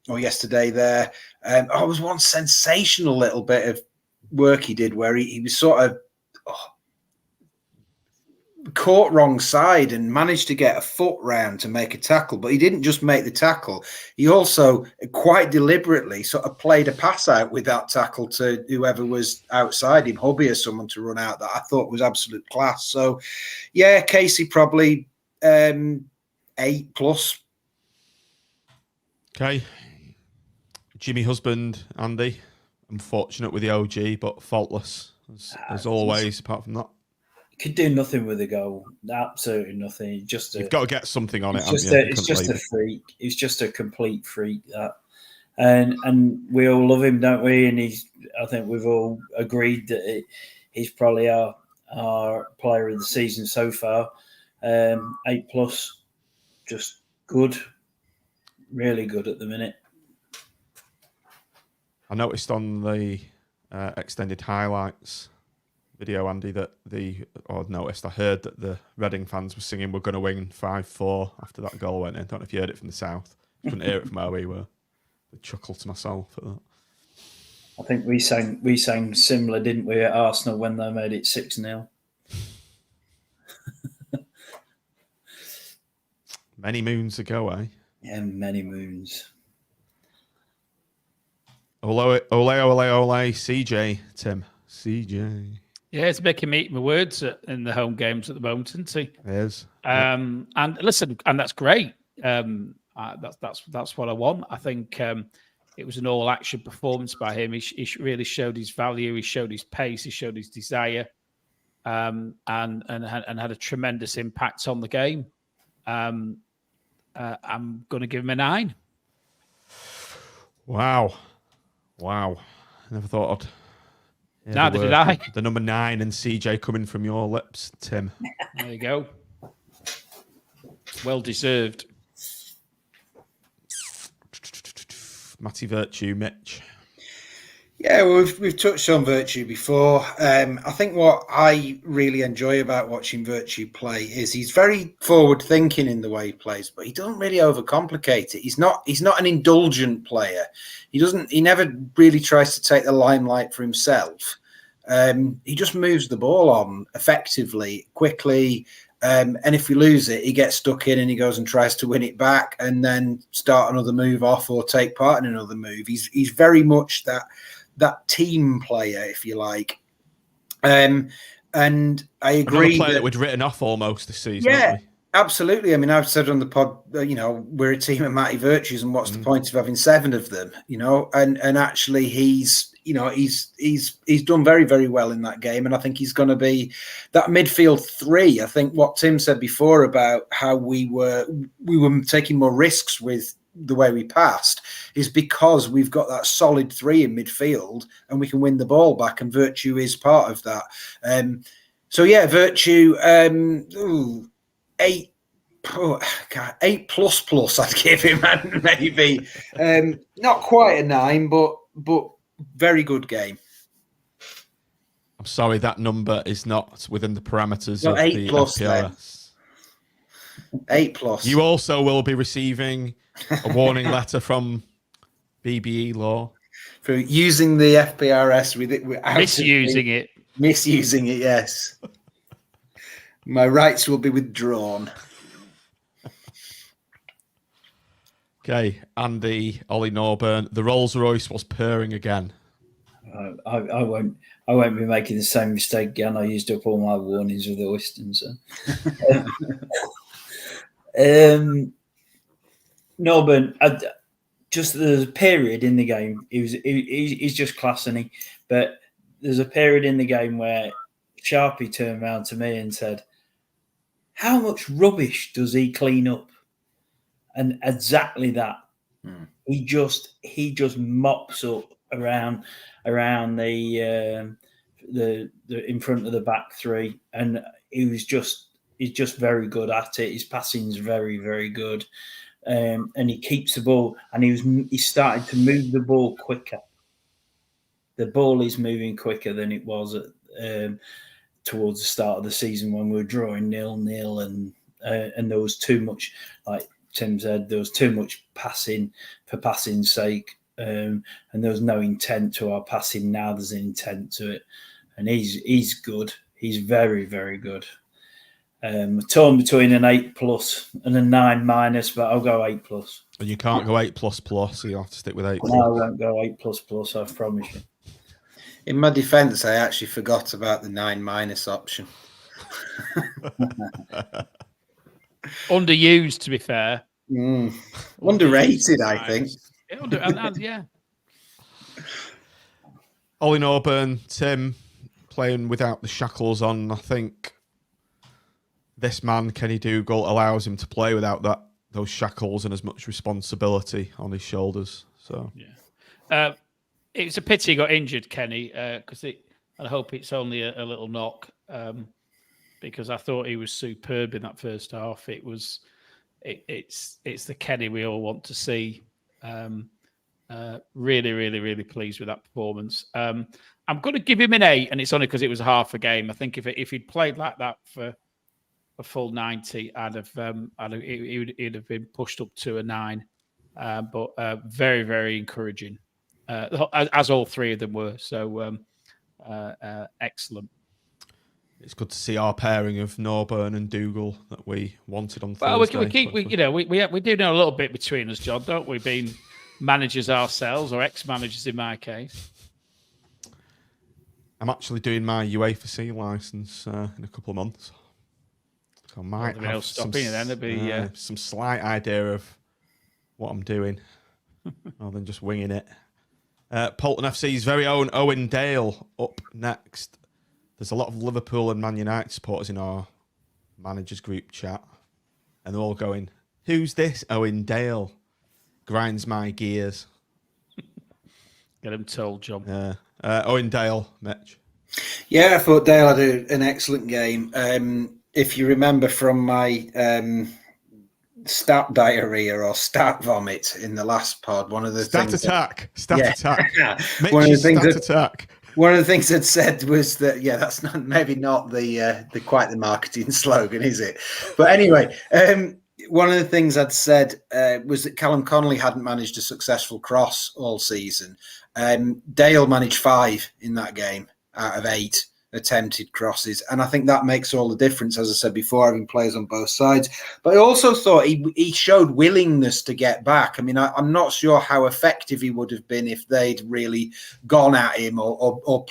or yesterday there. I was one sensational little bit of work he did where he was sort of caught wrong side and managed to get a foot round to make a tackle, but he didn't just make the tackle. He also quite deliberately sort of played a pass out with that tackle to whoever was outside him, hubby or someone to run out, that I thought was absolute class. So yeah, Casey probably 8 plus. Okay. Jimmy Husband, Andy. Unfortunate with the OG, but faultless as always, apart from that. Could do nothing with a goal. Absolutely nothing. You've got to get something on it. It's just a freak. It's just a complete freak. That, and we all love him, don't we? And I think we've all agreed that he's probably our player of the season so far. 8 plus, just good, really good at the minute. I noticed on the extended highlights video, Andy, that I heard that the Reading fans were singing "We're going to win 5-4" after that goal went in. I don't know if you heard it from the south. Couldn't hear it from where we were. I chuckled to myself at that. I think we sang similar, didn't we, at Arsenal when they made it 6-0. Many moons ago, eh? Yeah, many moons. Ole, CJ, Tim. CJ. Yeah, it's making me eat my words in the home games at the moment, isn't he? It is. And listen, and that's great. That's what I want. I think it was an all-action performance by him. He really showed his value. He showed his pace. He showed his desire, and had a tremendous impact on the game. I'm going to give him a 9. Wow. I never thought I'd. Neither did I. The number 9 and CJ coming from your lips, Tim. There you go. Well deserved. Matty Virtue, Mitch. Yeah, well, we've touched on Virtue before. I think what I really enjoy about watching Virtue play is he's very forward thinking in the way he plays, but he doesn't really overcomplicate it. He's not an indulgent player. He never really tries to take the limelight for himself. He just moves the ball on effectively, quickly. And if we lose it, he gets stuck in and he goes and tries to win it back and then start another move off or take part in another move. He's very much that team player, if you like. And I agree. Another player that we'd written off almost this season. Yeah, absolutely. I mean, I've said on the pod, we're a team of Matty Virtues, and what's the point of having 7 of them? And actually, he's done very, very well in that game, and I think he's going to be that midfield 3. I think what Tim said before about how we were taking more risks with the way we passed is because we've got that solid 3 in midfield and we can win the ball back, and Virtue is part of that. So yeah, Virtue 8. Oh, God, 8++. I'd give him maybe not quite a 9, but very good game. I'm sorry, that number is not within the parameters Well, of 8 the plus FPRS. 8+. You also will be receiving a warning letter from BBE Law For using the FPRS misusing it. Yes, my rights will be withdrawn. Okay, Andy, Ollie Norburn. The Rolls Royce was purring again. I won't be making the same mistake again. I used up all my warnings with the Oyston. So. Norburn, just there's a period in the game. He's just class, isn't he? But there's a period in the game where Sharpie turned around to me and said, "How much rubbish does he clean up?" And exactly that. He just mops up around the in front of the back three, and he's just very good at it. His passing's very, very good. And he keeps the ball, and he started to move the ball quicker. The ball is moving quicker than it was towards the start of the season when we were drawing 0-0, and there was too much, like Tim said, there was too much passing for passing's sake, and there was no intent to our passing. Now there's an intent to it, and he's good. He's very, very good. Torn between an 8+ and a 9-, but I'll go 8+. And you can't go 8++, so you have to stick with 8+. No, I won't go 8++. I promise you. In my defence, I actually forgot about the 9- option. Underused, to be fair. Underrated, I think. Yeah. Ollie Norburn, Tim, playing without the shackles on. I think this man, Kenny Dougal, allows him to play without those shackles and as much responsibility on his shoulders. So yeah, it's a pity he got injured, Kenny, because I hope it's only a little knock, because I thought he was superb in that first half. It's the Kenny we all want to see. Really, really, really pleased with that performance. I'm going to give him an 8, and it's only because it was half a game. I think if he'd played like that for a full 90, he'd have been pushed up to a 9. But very, very encouraging, as all three of them were. So excellent. It's good to see our pairing of Norburn and Dougal that we wanted on Thursday. Well, we do know a little bit between us, John, don't we? Being managers ourselves, or ex-managers in my case. I'm actually doing my UEFA C licence in a couple of months. So I might have some slight idea of what I'm doing rather than just winging it. Polton FC's very own Owen Dale up next. There's a lot of Liverpool and Man United supporters in our managers group chat, and they're all going, "Who's this Owen Dale?" Grinds my gears. Get him told, John. Owen Dale, Mitch. Yeah, I thought Dale had an excellent game. If you remember from my stat diarrhea or stat vomit in the last pod, one of the stat things attack. One of the things I'd said was that that's not the quite the marketing slogan, is it? But anyway, one of the things I'd said was that Callum Connolly hadn't managed a successful cross all season. Dale managed 5 in that game out of 8 attempted crosses, and I think that makes all the difference, as I said before, having players on both sides. But I also thought he showed willingness to get back. I mean, I'm not sure how effective he would have been if they'd really gone at him, or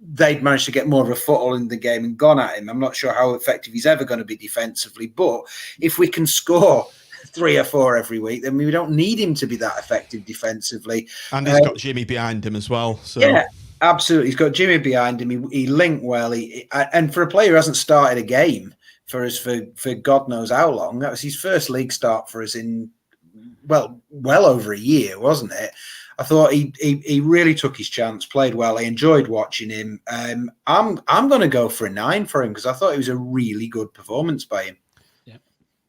they'd managed to get more of a foothold in the game and gone at him. I'm not sure how effective he's ever going to be defensively, but if we can score 3 or 4 every week, then we don't need him to be that effective defensively. And he's got Jimmy behind him as well. So yeah. Absolutely. He's got Jimmy behind him. He linked well. And for a player who hasn't started a game for us for God knows how long, that was his first league start for us in, well over a year, wasn't it? I thought he really took his chance, played well. I enjoyed watching him. I'm going to go for a 9 for him because I thought it was a really good performance by him. Yeah.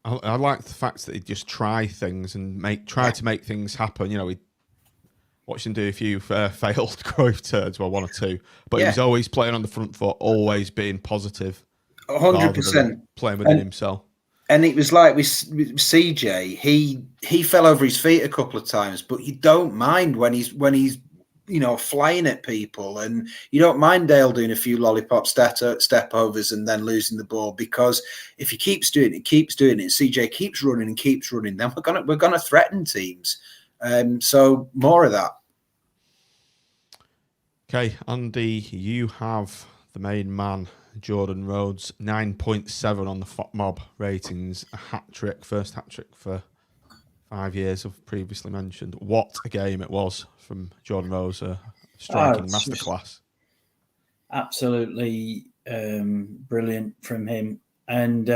I like the fact that he'd just try things and try to make things happen. You know, he watched him do a few failed Cruyff turns, well, 1 or 2, but he was always playing on the front foot, always being positive, 100%, playing within himself. And it was like with CJ, he fell over his feet a couple of times, but you don't mind when he's flying at people, and you don't mind Dale doing a few lollipop step overs and then losing the ball, because if he keeps doing it, CJ keeps running, then we're gonna threaten teams. So more of that. Okay, Andy, you have the main man, Jordan Rhodes, 9.7 on the FOTMob ratings, a hat-trick, first hat-trick for 5 years, I've previously mentioned. What a game it was from Jordan Rhodes, a striking masterclass. Absolutely brilliant from him, and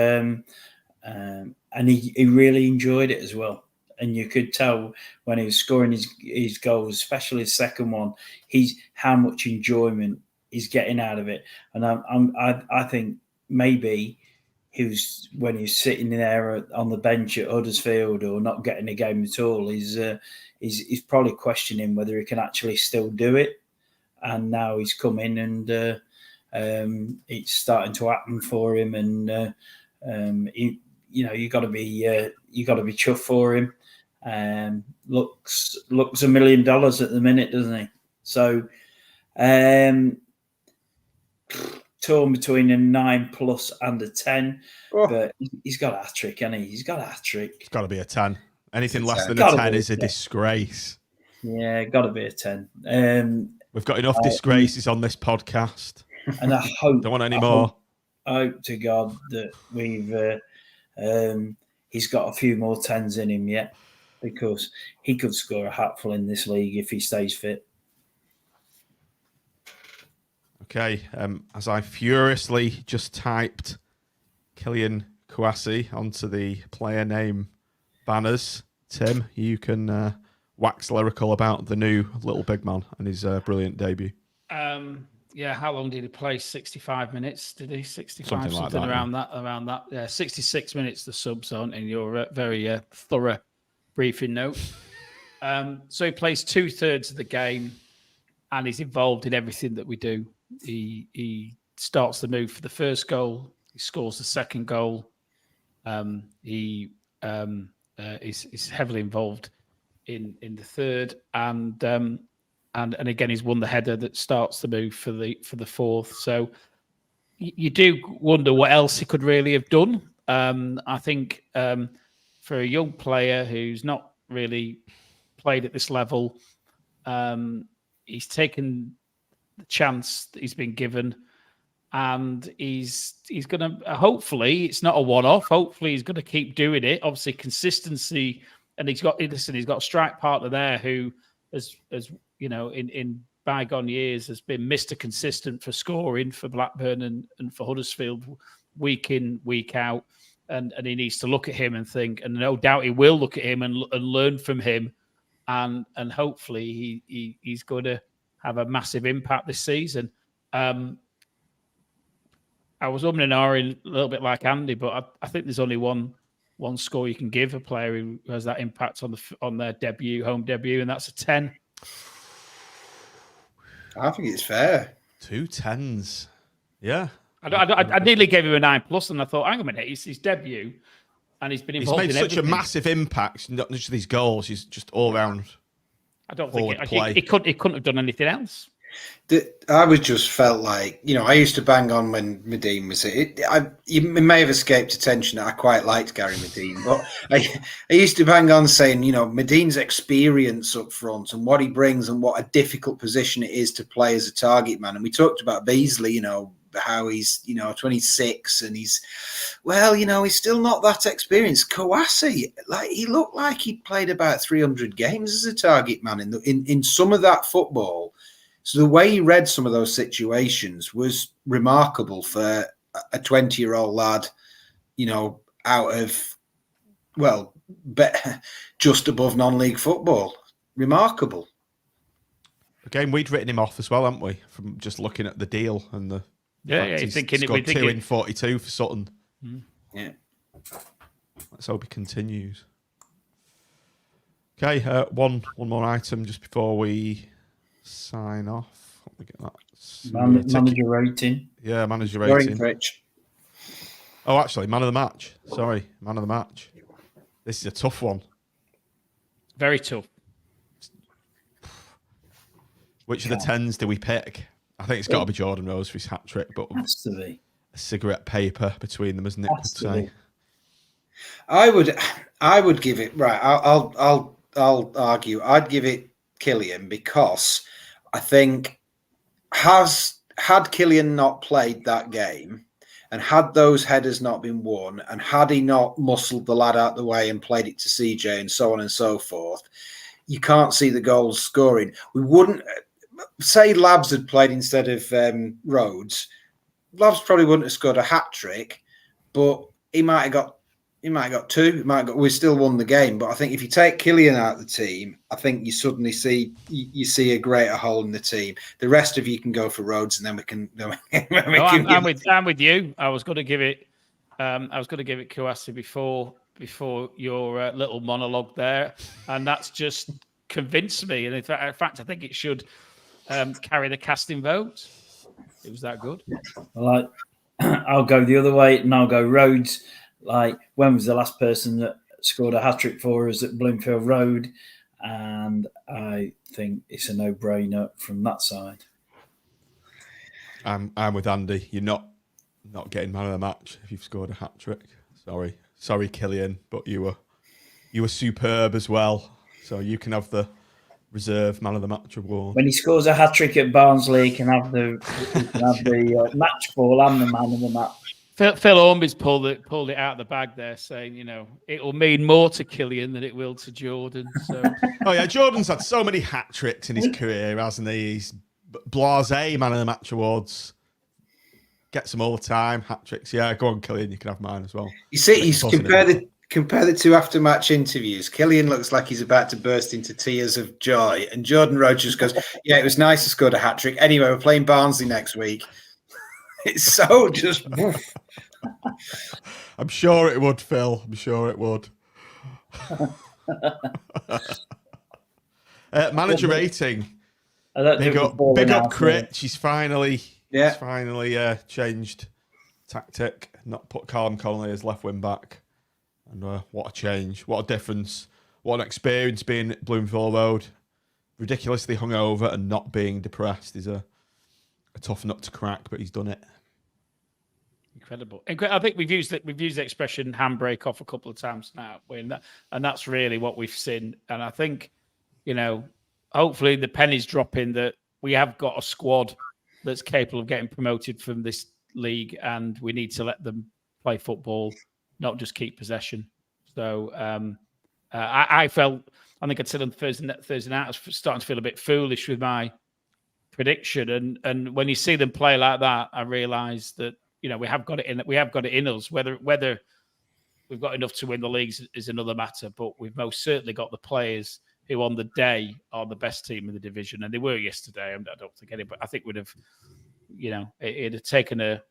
he really enjoyed it as well. And you could tell when he was scoring his goals, especially his second one, how much enjoyment he's getting out of it. And I think maybe when he was sitting there on the bench at Huddersfield or not getting a game at all, he's probably questioning whether he can actually still do it. And now he's come in and it's starting to happen for him. And you got to be chuffed for him. Looks $1 million at the minute, doesn't he? So torn between a 9+ and a 10, but he's got a hat trick, hasn't he? He's got a hat trick. It's got to be a 10. Anything less than a 10 is a disgrace. Yeah, got to be a 10. We've got enough disgraces on this podcast, and I hope don't want any more. I hope to God that he's got a few more 10s in him yet, because he could score a hatful in this league if he stays fit. Okay, as I furiously just typed Kylian Kouassi onto the player name banners, Tim, you can wax lyrical about the new little big man and his brilliant debut. Yeah, how long did he play? 65 minutes, did he? 65, something like that, around that. Yeah, 66 minutes the subs on in your very thorough briefing note. So he plays 2/3 of the game and he's involved in everything that we do. He starts the move for the first goal. He scores the second goal. He is heavily involved in the third, and again he's won the header that starts the move for the fourth. So you do wonder what else he could really have done. I think for a young player who's not really played at this level, he's taken the chance that he's been given, and he's going to hopefully, it's not a one-off, hopefully he's going to keep doing it. Obviously consistency, and he's got a strike partner there who has in bygone years has been Mr. Consistent for scoring for Blackburn and for Huddersfield week in, week out, and he needs to look at him and think, and no doubt he will look at him and learn from him, and hopefully he's going to have a massive impact this season. I was umming and ahhing a little bit like Andy, but I think there's only one score you can give a player who has that impact on their home debut, and that's a 10. I think it's fair. 2 10s. Yeah. I nearly gave him a 9+, and I thought, hang on a minute, it's his debut, and he's been involved in everything. He's made such a massive impact, not just these goals, he's just all round. I don't think he couldn't have done anything else. I was just felt like, I used to bang on when Medine was it. You may have escaped attention. I quite liked Gary Medine, but I used to bang on saying, Medine's experience up front and what he brings and what a difficult position it is to play as a target man. And we talked about Beasley, how he's 26 and he's still not that experienced. Kouassi, he looked like he'd played about 300 games as a target man in some of that football. So the way he read some of those situations was remarkable for a 20-year-old lad, out of just above non-league football. Remarkable. Again, we'd written him off as well, hadn't we? From just looking at the deal and the he's thinking scored 2 in 42 for Sutton. Yeah. Let's hope he continues. Okay, one more item just before we sign off. Let me get that. Manager rating. Yeah, manager Scoring rating. Rich. Oh, actually, man of the match. Sorry, man of the match. This is a tough one. Very tough. Which of the 10s do we pick? I think it's got to be Jordan Rhodes for his hat trick, but Has to be. a cigarette paper between them, isn't it? Has to be. I would give it right. I'll argue. I'd give it Killian because I think had Killian not played that game and had those headers not been won and had he not muscled the lad out the way and played it to CJ and so on and so forth, you can't see the goals scoring. We wouldn't say Labs had played instead of Rhodes. Labs probably wouldn't have scored a hat trick, but he might have got two. We still won the game. But I think if you take Killian out of the team, I think you suddenly see a greater hole in the team. The rest of you can go for Rhodes, and then we can. I'm with you. I was going to give it. Kouassi before your little monologue there, and that's just convinced me. And in fact, I think it should carry the casting vote. It was that good. Like, I'll go the other way, and I'll go Rhodes. Like, when was the last person that scored a hat-trick for us at Bloomfield Road? And I think it's a no-brainer from that side. I'm with Andy. You're not getting man of the match if you've scored a hat-trick. Sorry, Killian, but you were superb as well. So you can have the reserve man of the match award. When he scores a hat-trick at Barnsley, he can have the match ball and the man of the match. Phil Ormby's pulled it out of the bag there, saying, it will mean more to Killian than it will to Jordan. So, oh yeah, Jordan's had so many hat tricks in his career, hasn't he? He's blasé man of the match awards, gets them all the time. Hat tricks, yeah. Go on, Killian, you can have mine as well. You see, he's compare the two after match interviews. Killian looks like he's about to burst into tears of joy, and Jordan Rhodes just goes, "Yeah, it was nice to score a hat trick. Anyway, we're playing Barnsley next week." It's so just. I'm sure it would, Phil. I'm sure it would. Manager rating. Big up Critch. He's finally changed tactic. Not put Callum Connolly as left wing back. And what a change. What a difference. What an experience being at Bloomfield Road. Ridiculously hungover and not being depressed is a tough nut to crack, but he's done it. Incredible. I think we've used the expression handbrake off a couple of times now, and that's really what we've seen. And I think, hopefully the penny's dropping that we have got a squad that's capable of getting promoted from this league, and we need to let them play football, not just keep possession. So I think I'd said on Thursday night, I was starting to feel a bit foolish with my prediction, and when you see them play like that, I realise that we have got it in. We have got it in us. Whether we've got enough to win the leagues is another matter, but we've most certainly got the players who, on the day, are the best team in the division, and they were yesterday. I don't think anybody. I think would have, it'd have taken a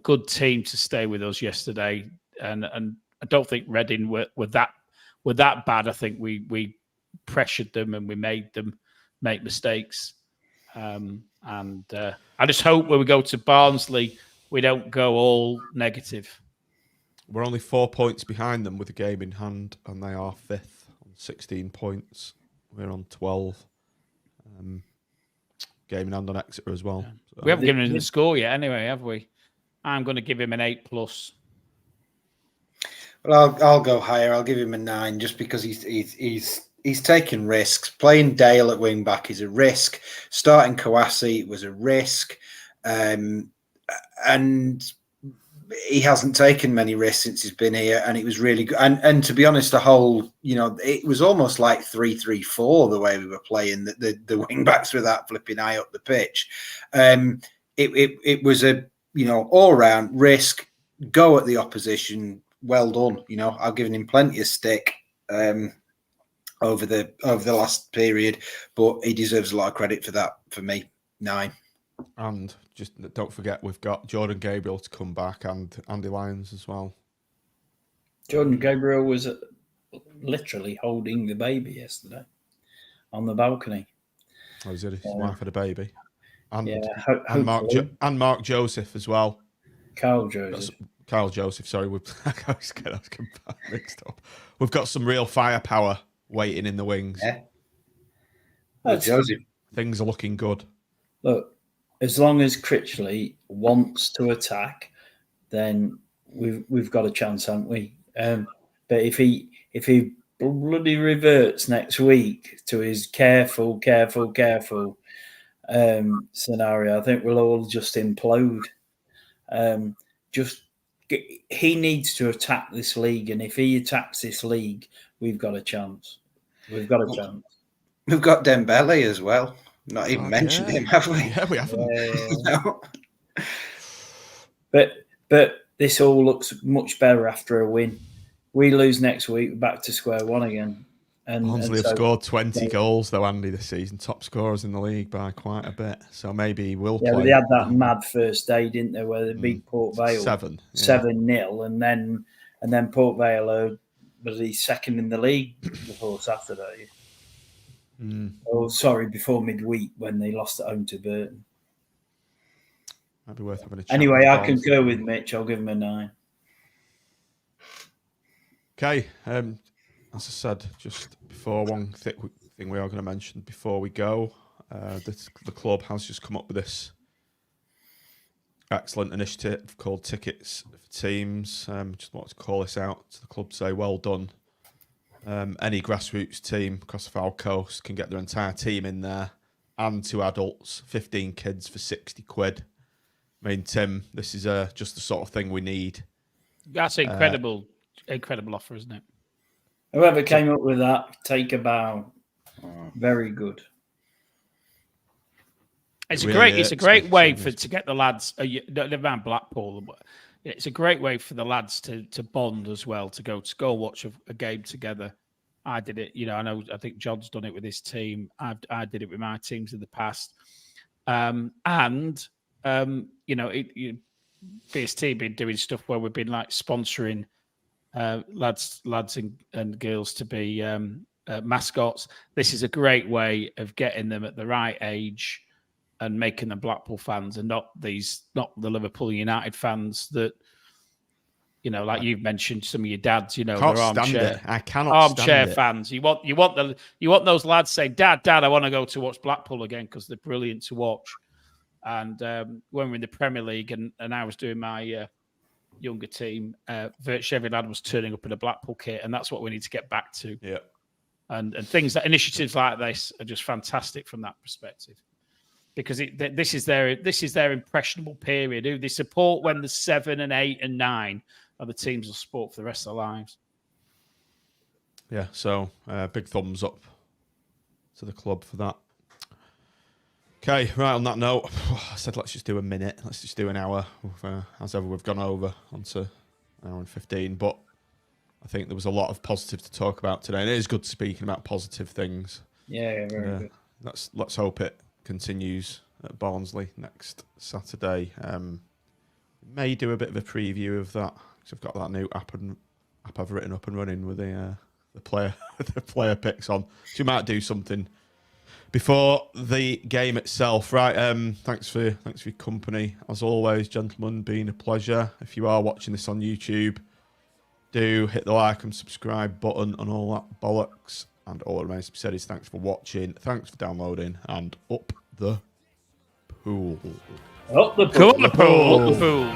good team to stay with us yesterday, and I don't think Reading were that bad. I think we pressured them and we made them make mistakes. And I just hope when we go to Barnsley, we don't go all negative. We're only 4 points behind them with a game in hand, and they are 5th on 16 points. We're on 12. Game in hand on Exeter as well. Yeah. So. We haven't given him the score yet, anyway, have we? I'm going to give him an 8+. Well, I'll go higher. I'll give him a 9, just because he's taken risks. Playing Dale at wing back is a risk. Starting Kouassi was a risk. And he hasn't taken many risks since he's been here, and it was really good. And to be honest, it was almost like 3-3-4 the way we were playing. The wing backs were that flipping high up the pitch. It was a all round risk. Go at the opposition. Well done. I've given him plenty of stick over the last period, but he deserves a lot of credit for that. For me, 9. And just don't forget, we've got Jordan Gabriel to come back and Andy Lyons as well. Jordan Gabriel was literally holding the baby yesterday on the balcony. Oh, is it? His wife had a baby. And, Yeah, and Mark Joseph as well. Carl Joseph. Kyle Joseph, sorry. I was mixed up. We've got some real firepower waiting in the wings. Yeah. Joseph. Things are looking good. Look, as long as Critchley wants to attack, then we've got a chance, haven't we? But if he bloody reverts next week to his careful scenario, I think we'll all just implode. He needs to attack this league, and if he attacks this league, we've got a chance. We've got a chance. We've got Dembele as well. Not even mentioned him, have we? Yeah, we haven't. No. But this all looks much better after a win. We lose next week, we're back to square one again. Barnsley have scored 20 goals, though, Andy, this season. Top scorers in the league by quite a bit. So maybe he will play. Yeah, but they had that mad first day, didn't they, where they beat Port Vale 7-0, and then Port Vale was he second in the league before Saturday. Oh, sorry, before midweek when they lost at home to Burton. Might be worth having a chat. Anyway, I concur with Mitch. I'll give him a 9. Okay, as I said, just before one thing we are going to mention before we go, the club has just come up with this excellent initiative called Tickets for Teams. Just wanted to call this out to the club to say well done. Any grassroots team across the Foul Coast can get their entire team in there and 2 adults, 15 kids for 60 quid. I mean, Tim, this is just the sort of thing we need. That's incredible offer, isn't it? Whoever came up with that, take a bow. Very good. It's a great way to get the lads. Never mind Blackpool. It's a great way for the lads to bond as well, to go watch a game together. I did it, I think John's done it with his team. I did it with my teams in the past. BST been doing stuff where we've been like sponsoring lads and girls to be mascots. This is a great way of getting them at the right age and making them Blackpool fans, and not the Liverpool United fans that, like you've mentioned, some of your dads, they're armchair. I cannot armchair stand fans. You want those lads saying, Dad, I want to go to watch Blackpool again because they're brilliant to watch. And when we're in the Premier League, and I was doing my younger team, virtually every lad was turning up in a Blackpool kit, and that's what we need to get back to. Yeah, and initiatives like this are just fantastic from that perspective. Because this is their impressionable period. They support when the 7 and 8 and 9 are the teams will support for the rest of their lives. Yeah, so big thumbs up to the club for that. Okay, right, on that note, I said let's just do a minute. Let's just do an hour. As ever, we've gone over onto an hour and 15. But I think there was a lot of positive to talk about today. And it is good speaking about positive things. Yeah, very good. Let's hope it continues at Barnsley next Saturday. May do a bit of a preview of that because I've got that new app I've written up and running with the player picks on. So you might do something before the game itself. Right, thanks for your company as always, gentlemen. Been a pleasure. If you are watching this on YouTube, do hit the like and subscribe button and all that bollocks. And all that remains to be said is thanks for watching, thanks for downloading, and up the pool. Up the pool. Up the pool.